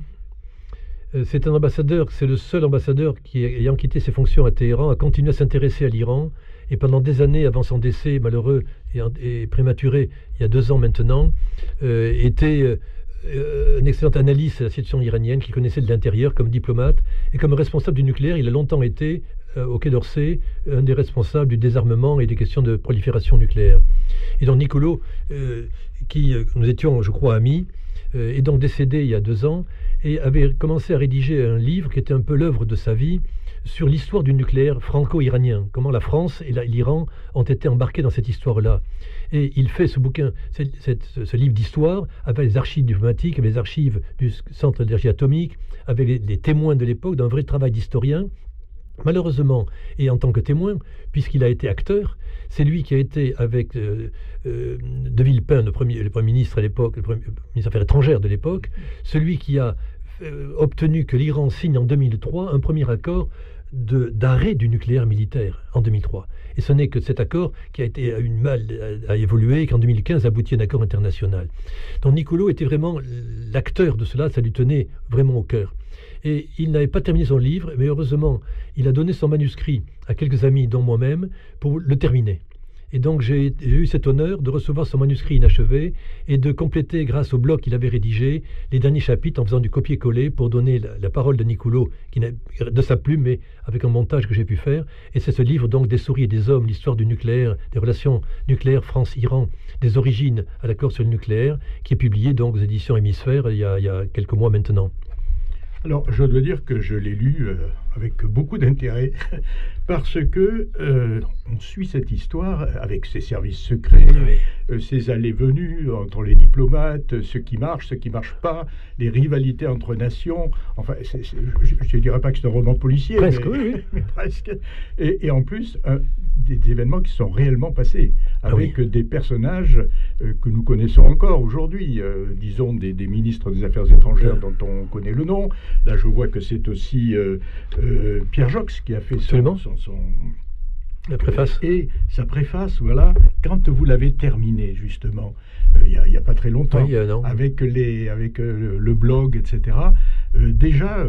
C'est un ambassadeur, c'est le seul ambassadeur qui, ayant quitté ses fonctions à Téhéran, a continué à s'intéresser à l'Iran. Et pendant des années, avant son décès malheureux et prématuré, il y a 2 ans maintenant, était un excellent analyste de la situation iranienne, qui connaissait de l'intérieur comme diplomate. Et comme responsable du nucléaire, il a longtemps été, au Quai d'Orsay, un des responsables du désarmement et des questions de prolifération nucléaire. Et donc Nicoulot, nous étions, je crois, amis, est donc décédé il y a 2 ans et avait commencé à rédiger un livre qui était un peu l'œuvre de sa vie sur l'histoire du nucléaire franco-iranien, comment la France et l'Iran ont été embarqués dans cette histoire-là. Et il fait ce bouquin, ce livre d'histoire, avec les archives diplomatiques, avec les archives du Centre d'énergie atomique, avec les témoins de l'époque, d'un vrai travail d'historien. Malheureusement, et en tant que témoin, puisqu'il a été acteur, c'est lui qui a été avec De Villepin, le Premier ministre à l'époque, le ministre des Affaires étrangères de l'époque, celui qui a obtenu que l'Iran signe en 2003 un premier accord d'arrêt du nucléaire militaire en 2003. Et ce n'est que cet accord qui a été eu mal à évoluer et qu'en 2015 aboutit à un accord international. Donc Niccolo était vraiment l'acteur de cela, ça lui tenait vraiment au cœur. Et il n'avait pas terminé son livre, mais heureusement, il a donné son manuscrit à quelques amis, dont moi-même, pour le terminer. Et donc j'ai eu cet honneur de recevoir son manuscrit inachevé et de compléter, grâce au blog qu'il avait rédigé, les derniers chapitres en faisant du copier-coller pour donner la parole de Niccolo, de sa plume, mais avec un montage que j'ai pu faire. Et c'est ce livre donc des souris et des hommes, l'histoire du nucléaire, des relations nucléaires France-Iran, des origines à l'accord sur le nucléaire, qui est publié donc aux éditions Hémisphère il y a quelques mois maintenant. Alors, je dois dire que je l'ai lu avec beaucoup d'intérêt, parce que on suit cette histoire avec ses services secrets, ses allées-venues entre les diplomates, ce qui marche pas, les rivalités entre nations. Enfin, je ne dirais pas que c'est un roman policier, presque, mais presque. Et en plus, des événements qui sont réellement passés, avec des personnages que nous connaissons encore aujourd'hui, disons des ministres des Affaires étrangères dont on connaît le nom. Là, je vois que c'est aussi Pierre Jox qui a fait la préface. Et sa préface, voilà, quand vous l'avez terminé, justement, il n'y a pas très longtemps, avec le blog, etc., déjà,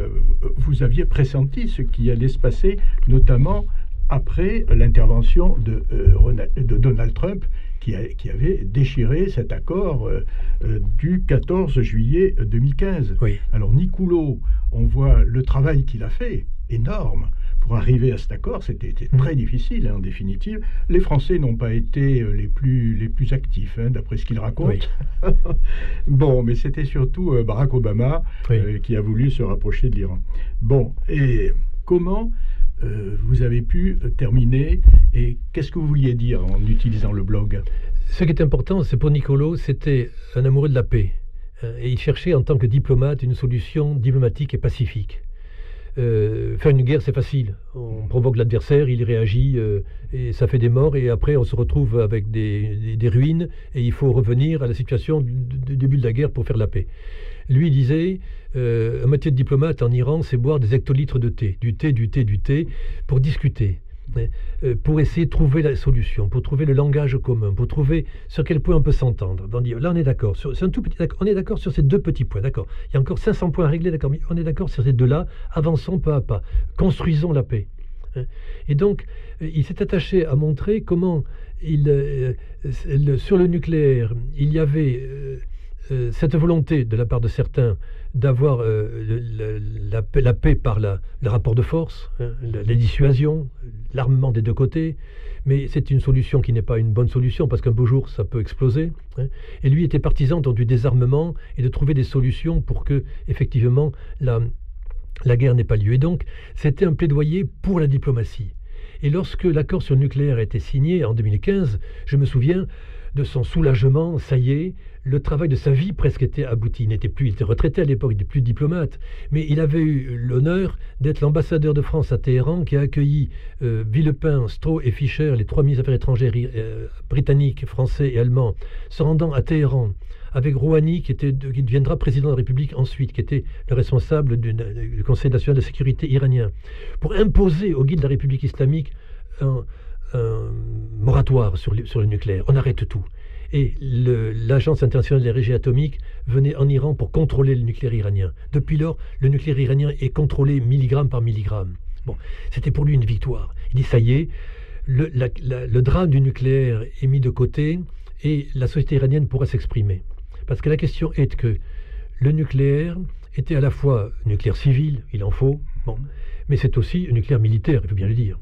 vous aviez pressenti ce qui allait se passer, notamment après l'intervention de Donald Trump, qui avait déchiré cet accord du 14 juillet 2015. Oui. Alors Niccolo, on voit le travail qu'il a fait, énorme, pour arriver à cet accord. C'était très difficile, en définitive. Les Français n'ont pas été les plus actifs, d'après ce qu'il raconte. Oui. Bon, mais c'était surtout Barack Obama qui a voulu se rapprocher de l'Iran. Bon, et comment vous avez pu terminer, et qu'est-ce que vous vouliez dire en utilisant le blog? Ce qui est important, c'est pour Niccolo, c'était un amoureux de la paix. Et il cherchait en tant que diplomate une solution diplomatique et pacifique. Faire une guerre, c'est facile. On provoque l'adversaire, il réagit, et ça fait des morts, et après on se retrouve avec des ruines, et il faut revenir à la situation du début de la guerre pour faire la paix. Lui disait, un métier de diplomate en Iran, c'est boire des hectolitres de thé, du thé, pour discuter, pour essayer de trouver la solution, pour trouver le langage commun, pour trouver sur quel point on peut s'entendre. Là, on est d'accord. On est d'accord sur ces deux petits points, d'accord. Il y a encore 500 points à régler, d'accord, mais on est d'accord sur ces deux-là. Avançons pas à pas. Construisons la paix. Et donc, il s'est attaché à montrer comment, sur le nucléaire, il y avait cette volonté de la part de certains d'avoir la paix par le rapport de force, la dissuasion, l'armement des deux côtés, mais c'est une solution qui n'est pas une bonne solution, parce qu'un beau jour ça peut exploser. Et lui était partisan du désarmement et de trouver des solutions pour que, effectivement, la guerre n'ait pas lieu. Et donc, c'était un plaidoyer pour la diplomatie. Et lorsque l'accord sur le nucléaire a été signé en 2015, je me souviens de son soulagement. Ça y est, le travail de sa vie presque était abouti. Il était retraité à l'époque, il n'était plus diplomate, mais il avait eu l'honneur d'être l'ambassadeur de France à Téhéran, qui a accueilli Villepin, Stroh et Fischer, les trois ministres des Affaires étrangères britanniques, français et allemands, se rendant à Téhéran, avec Rouhani, qui deviendra président de la République ensuite, qui était le responsable du Conseil national de sécurité iranien, pour imposer au guide de la République islamique un moratoire sur le nucléaire. On arrête tout. Et l'Agence internationale de l'énergie atomique venait en Iran pour contrôler le nucléaire iranien. Depuis lors, le nucléaire iranien est contrôlé milligramme par milligramme. Bon, c'était pour lui une victoire. Il dit, ça y est, le drame du nucléaire est mis de côté et la société iranienne pourra s'exprimer. Parce que la question est que le nucléaire était à la fois nucléaire civil, il en faut, bon, mais c'est aussi un nucléaire militaire, il faut bien le dire.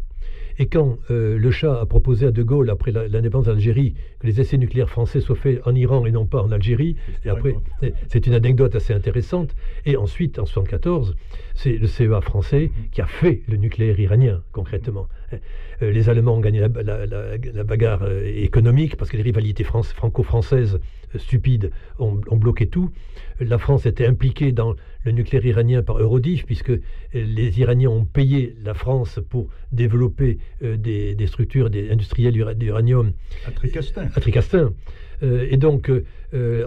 Et quand le Shah a proposé à De Gaulle, après l'indépendance d'Algérie, que les essais nucléaires français soient faits en Iran et non pas en Algérie, et après, c'est une anecdote assez intéressante. Et ensuite, en 1974, c'est le CEA français qui a fait le nucléaire iranien, concrètement. Les Allemands ont gagné la bagarre économique parce que les rivalités franco-françaises stupides ont bloqué tout. La France était impliquée dans le nucléaire iranien par Eurodif, puisque les Iraniens ont payé la France pour développer des structures industrielles d'uranium. À Tricastin. À Tricastin. Et donc,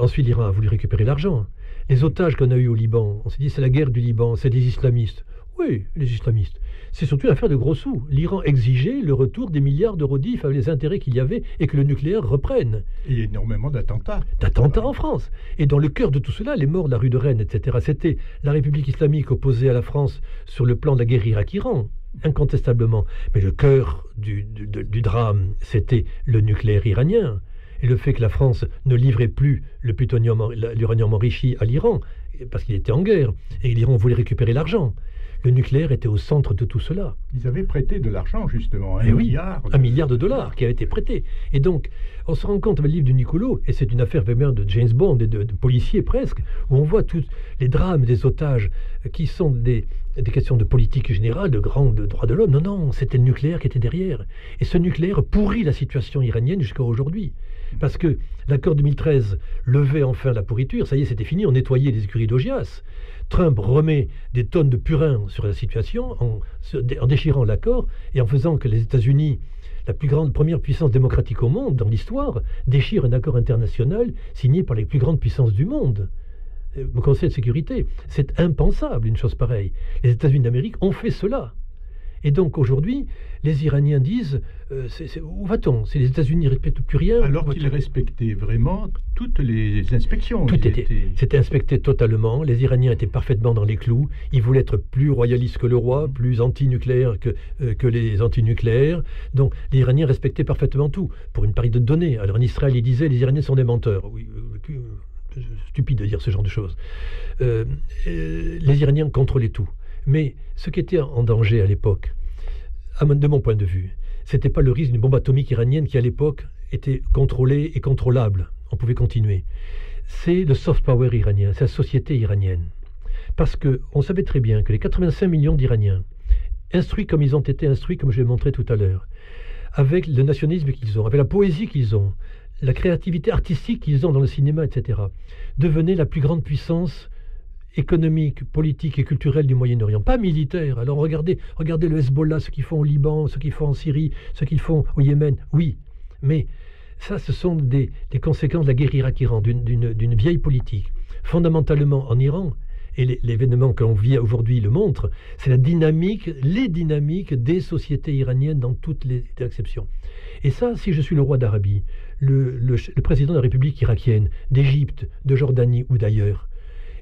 ensuite, l'Iran a voulu récupérer l'argent. Les otages qu'on a eus au Liban, on s'est dit c'est la guerre du Liban, c'est des islamistes. Oui, les islamistes. C'est surtout une affaire de gros sous. L'Iran exigeait le retour des milliards d'euros d'IF avec les intérêts qu'il y avait et que le nucléaire reprenne. Et énormément d'attentats. D'attentats en France. Et dans le cœur de tout cela, les morts de la rue de Rennes, etc., c'était la République islamique opposée à la France sur le plan de la guerre Irak-Iran, incontestablement. Mais le cœur du drame, c'était le nucléaire iranien. Et le fait que la France ne livrait plus l'uranium enrichi à l'Iran, parce qu'il était en guerre, et l'Iran voulait récupérer l'argent. Le nucléaire était au centre de tout cela. Ils avaient prêté de l'argent, justement, $1 milliard qui avait été prêté. Et donc, on se rend compte avec le livre de Niccolo, et c'est une affaire vraiment de James Bond et de policiers presque, où on voit tous les drames des otages qui sont des questions de politique générale, de droits de l'homme. Non, non, c'était le nucléaire qui était derrière. Et ce nucléaire pourrit la situation iranienne jusqu'à aujourd'hui. Parce que l'accord 2013 levait enfin la pourriture, ça y est, c'était fini, on nettoyait les écuries d'Augias. Trump remet des tonnes de purin sur la situation en déchirant l'accord et en faisant que les États-Unis, la première puissance démocratique au monde dans l'histoire, déchirent un accord international signé par les plus grandes puissances du monde. Au Conseil de sécurité, c'est impensable une chose pareille. Les États-Unis d'Amérique ont fait cela. Et donc aujourd'hui, les Iraniens disent où va-t-on? Si les États-Unis ne respectent plus rien. Alors qu'ils respectaient vraiment toutes les inspections. C'était inspecté totalement. Les Iraniens étaient parfaitement dans les clous. Ils voulaient être plus royalistes que le roi, plus anti-nucléaires que les anti-nucléaires. Donc les Iraniens respectaient parfaitement tout. Pour une partie de données. Alors en Israël, ils disaient les Iraniens sont des menteurs. Oui, stupide de dire ce genre de choses. Les Iraniens contrôlaient tout. Mais ce qui était en danger à l'époque, de mon point de vue, c'était pas le risque d'une bombe atomique iranienne qui à l'époque était contrôlée et contrôlable. On pouvait continuer. C'est le soft power iranien, c'est la société iranienne. Parce qu'on savait très bien que les 85 millions d'Iraniens, instruits comme ils ont été instruits, comme je l'ai montré tout à l'heure, avec le nationalisme qu'ils ont, avec la poésie qu'ils ont, la créativité artistique qu'ils ont dans le cinéma, etc., devenaient la plus grande puissance économique, politique et culturelle du Moyen-Orient, pas militaire. Alors regardez le Hezbollah, ce qu'ils font au Liban, ce qu'ils font en Syrie, ce qu'ils font au Yémen, oui, mais ça, ce sont des conséquences de la guerre Irak-Iran, d'une vieille politique. Fondamentalement, en Iran, et l'événement qu'on vit aujourd'hui le montre, c'est les dynamiques des sociétés iraniennes dans toutes les exceptions. Et ça, si je suis le roi d'Arabie, le président de la République irakienne, d'Égypte, de Jordanie ou d'ailleurs,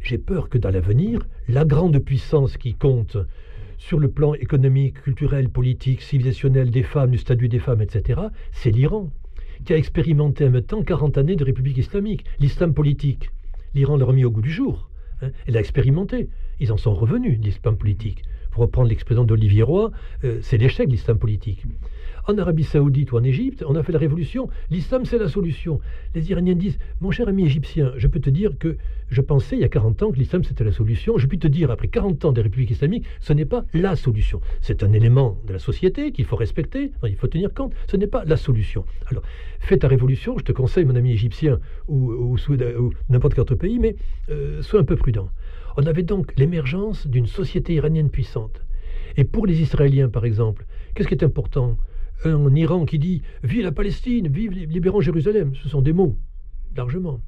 j'ai peur que dans l'avenir, la grande puissance qui compte sur le plan économique, culturel, politique, civilisationnel des femmes, du statut des femmes, etc., c'est l'Iran, qui a expérimenté en même temps 40 années de république islamique, l'islam politique. L'Iran l'a remis au goût du jour. Elle a expérimenté. Ils en sont revenus, l'islam politique. Pour reprendre l'expression d'Olivier Roy, c'est l'échec de l'islam politique. En Arabie Saoudite ou en Égypte, on a fait la révolution. L'islam, c'est la solution. Les Iraniens disent, mon cher ami égyptien, je peux te dire que je pensais il y a 40 ans que l'islam, c'était la solution. Je puis te dire, après 40 ans des républiques islamiques, ce n'est pas la solution. C'est un élément de la société qu'il faut respecter, dont il faut tenir compte. Ce n'est pas la solution. Alors, fais ta révolution, je te conseille, mon ami égyptien, ou n'importe quel autre pays, mais sois un peu prudent. On avait donc l'émergence d'une société iranienne puissante. Et pour les Israéliens, par exemple, qu'est-ce qui est important? Un Iran qui dit « Vive la Palestine, vive libérons Jérusalem », ce sont des mots, largement.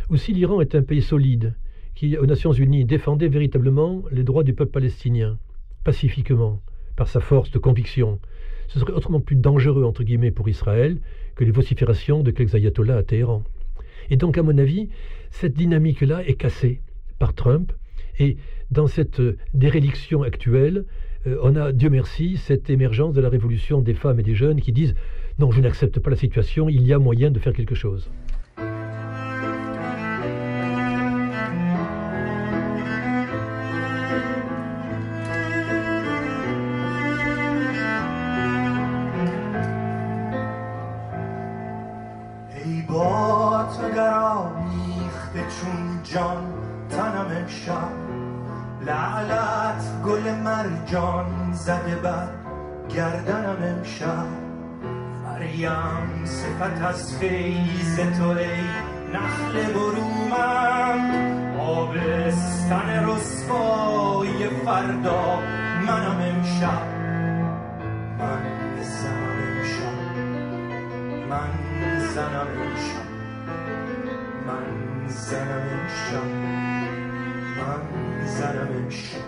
Ou si l'Iran est un pays solide, qui, aux Nations Unies, défendait véritablement les droits du peuple palestinien, pacifiquement, par sa force de conviction, ce serait autrement plus dangereux, entre guillemets, pour Israël, que les vociférations de quelques ayatollahs à Téhéran. Et donc, à mon avis, cette dynamique-là est cassée par Trump, et dans cette déréliction actuelle, on a, Dieu merci, cette émergence de la révolution des femmes et des jeunes qui disent « Non, je n'accepte pas la situation, il y a moyen de faire quelque chose ». جان تنم امشب لعلت گل مرجان زده بر گردنم امشب مریم صفت از فیض تو ای نخل برومم آبستن رسوای فردا منم امشب من زنم امشب من زنم امشب من زنم امشب من زنم امشب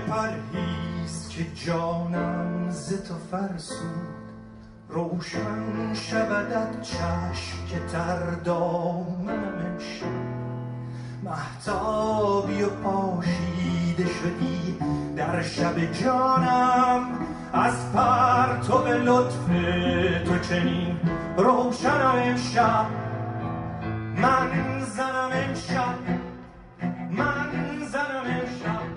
پرهیز که جانم ز تو فرسود روشن شودت چشم که تر دامنم امشب مهتابی و پاشیده شدی در شب جانم از پرتو لطف تو چنین روشنم امشب من زنم امشب من زنم امشب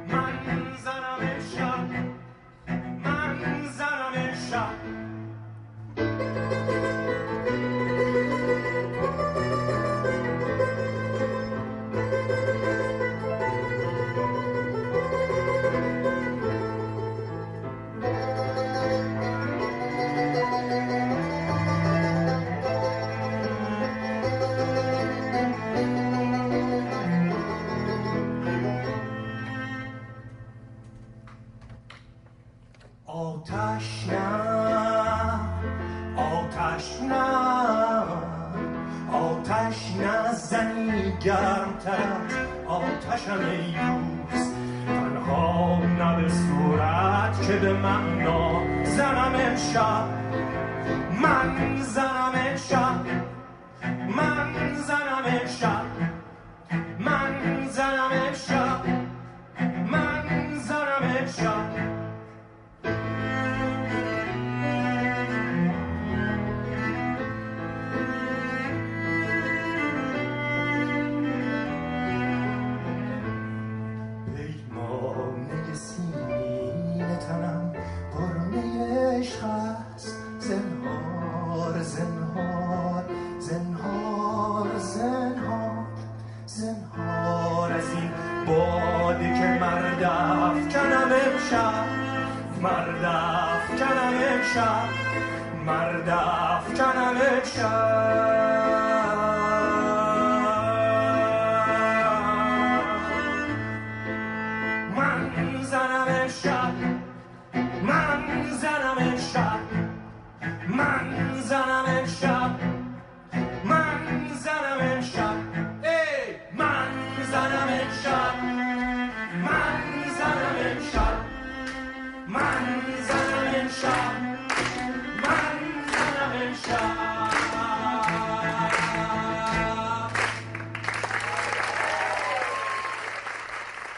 من زنم امشب من زنم امشب آتش نه آتش نه آتش نه زنی گرمتر از آتشم ای دوست تنها نه به صورت که به معنا زنم امشب من زنم امشب من زنم امشب من زنم امشب من زنم امشب مردف کنم من زنم امشب من زنم امشب من زنم امشب من زنم امشب ای من زنم امشب من زنم امشب من زنم امشب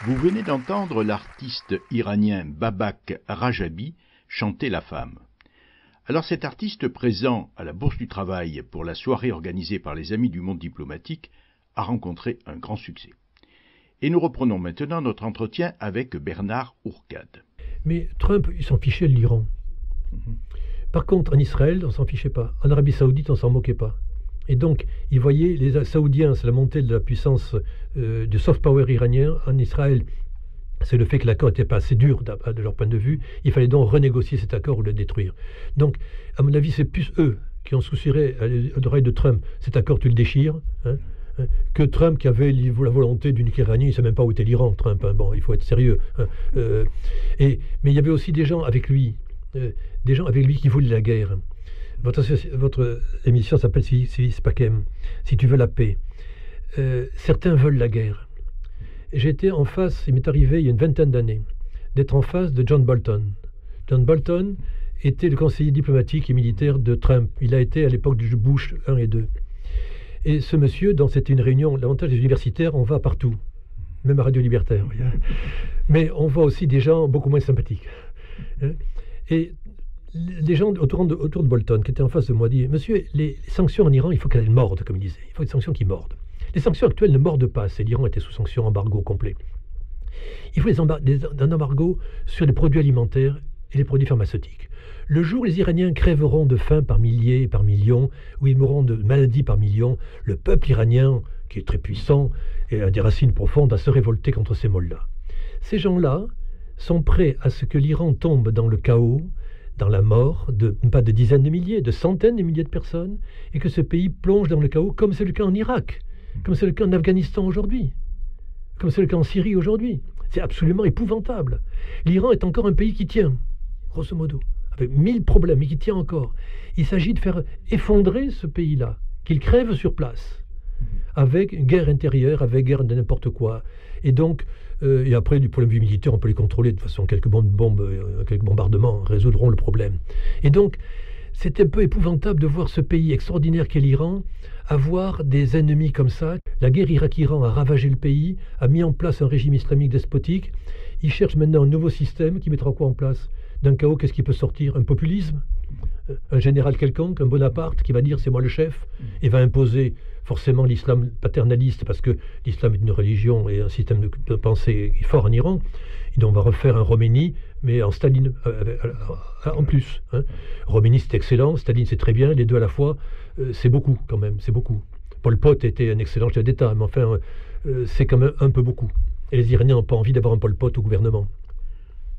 Vous venez d'entendre l'artiste iranien Babak Rajabi chanter La Femme. Alors cet artiste présent à la Bourse du Travail pour la soirée organisée par les Amis du Monde diplomatique a rencontré un grand succès. Et nous reprenons maintenant notre entretien avec Bernard Ourcade. Mais Trump, il s'en fichait de l'Iran. Par contre, en Israël, on s'en fichait pas. En Arabie Saoudite, on s'en moquait pas. Et donc, il voyait les Saoudiens, c'est la montée de la puissance du soft power iranien. En Israël, c'est le fait que l'accord n'était pas assez dur de leur point de vue. Il fallait donc renégocier cet accord ou le détruire. Donc, à mon avis, c'est plus eux qui ont soucié à l'oreille de Trump. Cet accord, tu le déchires. Que Trump qui avait la volonté du nucléaire iranien, il ne sait même pas où était l'Iran, Trump. Bon, il faut être sérieux. Mais il y avait aussi des gens avec lui. Des gens avec lui qui voulaient la guerre. Votre émission s'appelle Civis Pacem, si tu veux la paix. Certains veulent la guerre. J'étais en face, il m'est arrivé il y a une vingtaine d'années, d'être en face de John Bolton. John Bolton était le conseiller diplomatique et militaire de Trump. Il a été à l'époque du Bush 1 et 2. Et ce monsieur, c'était une réunion, l'avantage des universitaires, on va partout, même à Radio Libertaire. Mais on voit aussi des gens beaucoup moins sympathiques. Et les gens autour de Bolton, qui étaient en face de moi, disaient « Monsieur, les sanctions en Iran, il faut qu'elles mordent, comme il disait. Il faut des sanctions qui mordent. Les sanctions actuelles ne mordent pas. L'Iran était sous sanctions embargo complet. Il faut un embargo sur les produits alimentaires et les produits pharmaceutiques. Le jour où les Iraniens crèveront de faim par milliers et par millions, où ils mourront de maladies par millions, le peuple iranien, qui est très puissant et a des racines profondes, va se révolter contre ces mollahs. Ces gens-là sont prêts à ce que l'Iran tombe dans le chaos, dans la mort, pas de dizaines de milliers, de centaines de milliers de personnes, et que ce pays plonge dans le chaos, comme c'est le cas en Irak, comme c'est le cas en Afghanistan aujourd'hui, comme c'est le cas en Syrie aujourd'hui. C'est absolument épouvantable. L'Iran est encore un pays qui tient, grosso modo, avec 1000 problèmes, mais qui tient encore. Il s'agit de faire effondrer ce pays-là, qu'il crève sur place, avec guerre intérieure, avec guerre de n'importe quoi. Et donc, et après, du point de vue militaire, on peut les contrôler de toute façon. Quelques bombes, quelques bombardements résoudront le problème. Et donc, c'est un peu épouvantable de voir ce pays extraordinaire qu'est l'Iran avoir des ennemis comme ça. La guerre Irak-Iran a ravagé le pays, a mis en place un régime islamique despotique. Ils cherchent maintenant un nouveau système qui mettra quoi en place? D'un chaos, qu'est-ce qui peut sortir? Un populisme? Un général quelconque, un Bonaparte qui va dire c'est moi le chef et va imposer forcément l'islam paternaliste parce que l'islam est une religion et un système de pensée fort en Iran. Et donc on va refaire un Khomeini mais en Staline en plus. Khomeini c'est excellent, Staline c'est très bien, les deux à la fois c'est beaucoup quand même, c'est beaucoup. Pol Pot était un excellent chef d'État, mais enfin c'est quand même un peu beaucoup. Et les Iraniens n'ont pas envie d'avoir un Pol Pot au gouvernement.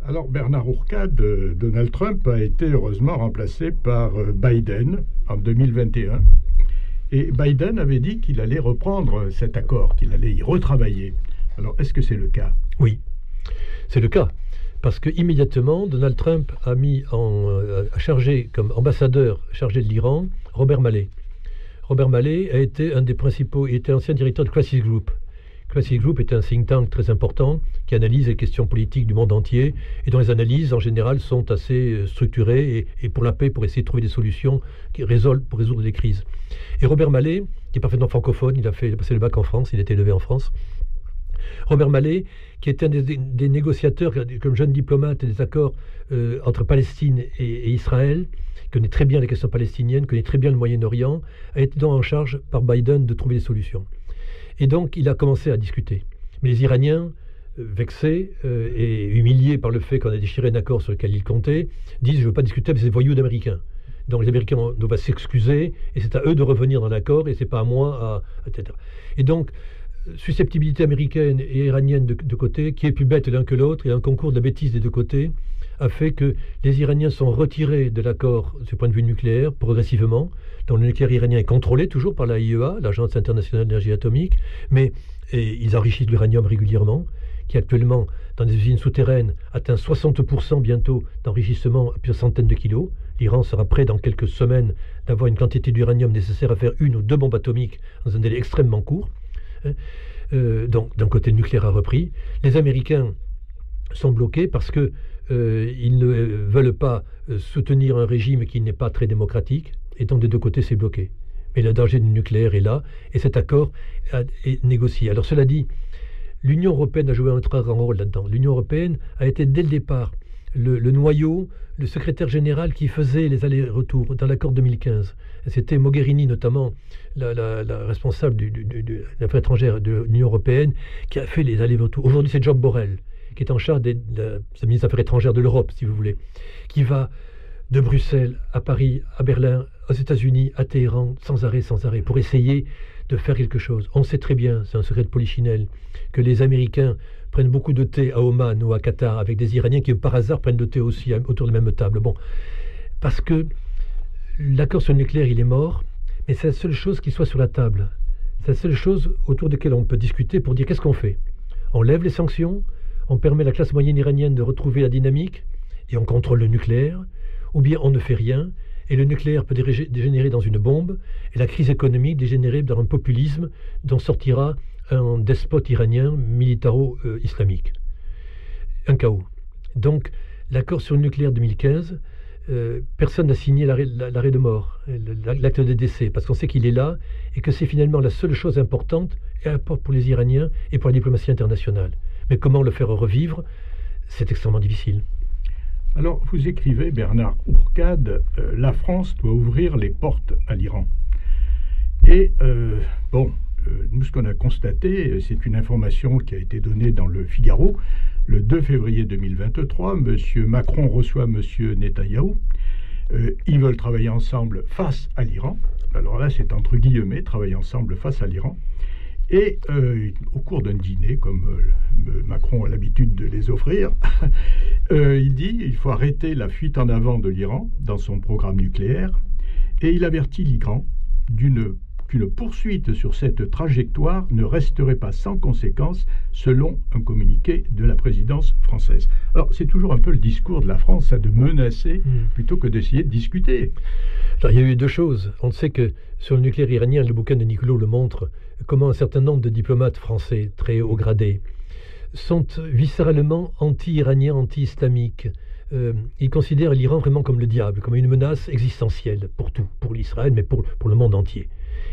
Alors Bernard Ourcade, Donald Trump a été heureusement remplacé par Biden en 2021. Et Biden avait dit qu'il allait reprendre cet accord, qu'il allait y retravailler. Alors est-ce que c'est le cas? Oui, c'est le cas. Parce qu'immédiatement, Donald Trump a mis chargé comme ambassadeur chargé de l'Iran Robert Malley. Robert Malley a été un des principaux, il était ancien directeur de Crisis Group. Crisis Group est un think tank très important qui analyse les questions politiques du monde entier et dont les analyses en général sont assez structurées et pour la paix, pour essayer de trouver des solutions pour résoudre les crises. Et Robert Malley, qui est parfaitement francophone, il a passé le bac en France, il a été élevé en France. Robert Malley, qui était un des négociateurs, comme jeune diplomate, des accords entre Palestine et Israël, connaît très bien les questions palestiniennes, connaît très bien le Moyen-Orient, a été donc en charge par Biden de trouver des solutions. Et donc, il a commencé à discuter. Mais les Iraniens, vexés et humiliés par le fait qu'on a déchiré un accord sur lequel ils comptaient, disent « je ne veux pas discuter avec ces voyous d'Américains ». Donc les Américains doivent s'excuser, et c'est à eux de revenir dans l'accord, et ce n'est pas à moi, etc. Et donc, susceptibilité américaine et iranienne de côté, qui est plus bête l'un que l'autre, et un concours de la bêtise des deux côtés, a fait que les Iraniens sont retirés de l'accord du point de vue nucléaire progressivement. Donc le nucléaire iranien est contrôlé toujours par la IEA, l'Agence internationale d'énergie atomique, mais ils enrichissent l'uranium régulièrement, qui actuellement, dans des usines souterraines, atteint 60% bientôt d'enrichissement à plusieurs centaines de kilos. L'Iran sera prêt dans quelques semaines d'avoir une quantité d'uranium nécessaire à faire 1 ou 2 bombes atomiques dans un délai extrêmement court. Donc d'un côté, le nucléaire a repris. Les Américains sont bloqués parce que ils ne veulent pas soutenir un régime qui n'est pas très démocratique, et donc des deux côtés c'est bloqué. Mais le danger du nucléaire est là, et cet accord est négocié. Alors cela dit, l'Union européenne a joué un très grand rôle là-dedans. L'Union européenne a été dès le départ le noyau, le secrétaire général qui faisait les allers-retours dans l'accord 2015. C'était Mogherini notamment, la responsable de l'affaire étrangère de l'Union européenne, qui a fait les allers-retours. Aujourd'hui c'est Job Borrell, qui est en charge de la ministre des Affaires étrangères de l'Europe, si vous voulez, qui va de Bruxelles à Paris, à Berlin, aux États-Unis, à Téhéran, sans arrêt, pour essayer de faire quelque chose. On sait très bien, c'est un secret de polichinelle, que les Américains prennent beaucoup de thé à Oman ou à Qatar avec des Iraniens qui, par hasard, prennent le thé aussi autour de la même table. Bon, parce que l'accord sur le nucléaire, il est mort, mais c'est la seule chose qui soit sur la table. C'est la seule chose autour de laquelle on peut discuter pour dire qu'est-ce qu'on fait. On lève les sanctions, on permet à la classe moyenne iranienne de retrouver la dynamique et on contrôle le nucléaire, ou bien on ne fait rien et le nucléaire peut dégénérer dans une bombe et la crise économique dégénérer dans un populisme dont sortira un despote iranien militaro-islamique. Un chaos. Donc l'accord sur le nucléaire 2015, personne n'a signé l'arrêt de mort, l'acte de décès, parce qu'on sait qu'il est là et que c'est finalement la seule chose importante pour les Iraniens et pour la diplomatie internationale. Mais comment le faire revivre, c'est extrêmement difficile. Alors, vous écrivez, Bernard Ourcade, la France doit ouvrir les portes à l'Iran. Et, bon, nous, ce qu'on a constaté, c'est une information qui a été donnée dans le Figaro. Le 2 février 2023, M. Macron reçoit M. Netanyahou. Ils veulent travailler ensemble face à l'Iran. Alors là, c'est entre guillemets, travailler ensemble face à l'Iran. Et au cours d'un dîner, comme Macron a l'habitude de les offrir, il dit qu'il faut arrêter la fuite en avant de l'Iran dans son programme nucléaire. Et il avertit l'Iran qu'une poursuite sur cette trajectoire ne resterait pas sans conséquence, selon un communiqué de la présidence française. Alors, c'est toujours un peu le discours de la France, de menacer plutôt que d'essayer de discuter. Alors, il y a eu deux choses. On sait que sur le nucléaire iranien, le bouquin de Nicolot le montre, comment un certain nombre de diplomates français très haut gradés sont viscéralement anti-iraniens, anti-islamiques. Ils considèrent l'Iran vraiment comme le diable, comme une menace existentielle pour tout, pour l'Israël, mais pour le monde entier.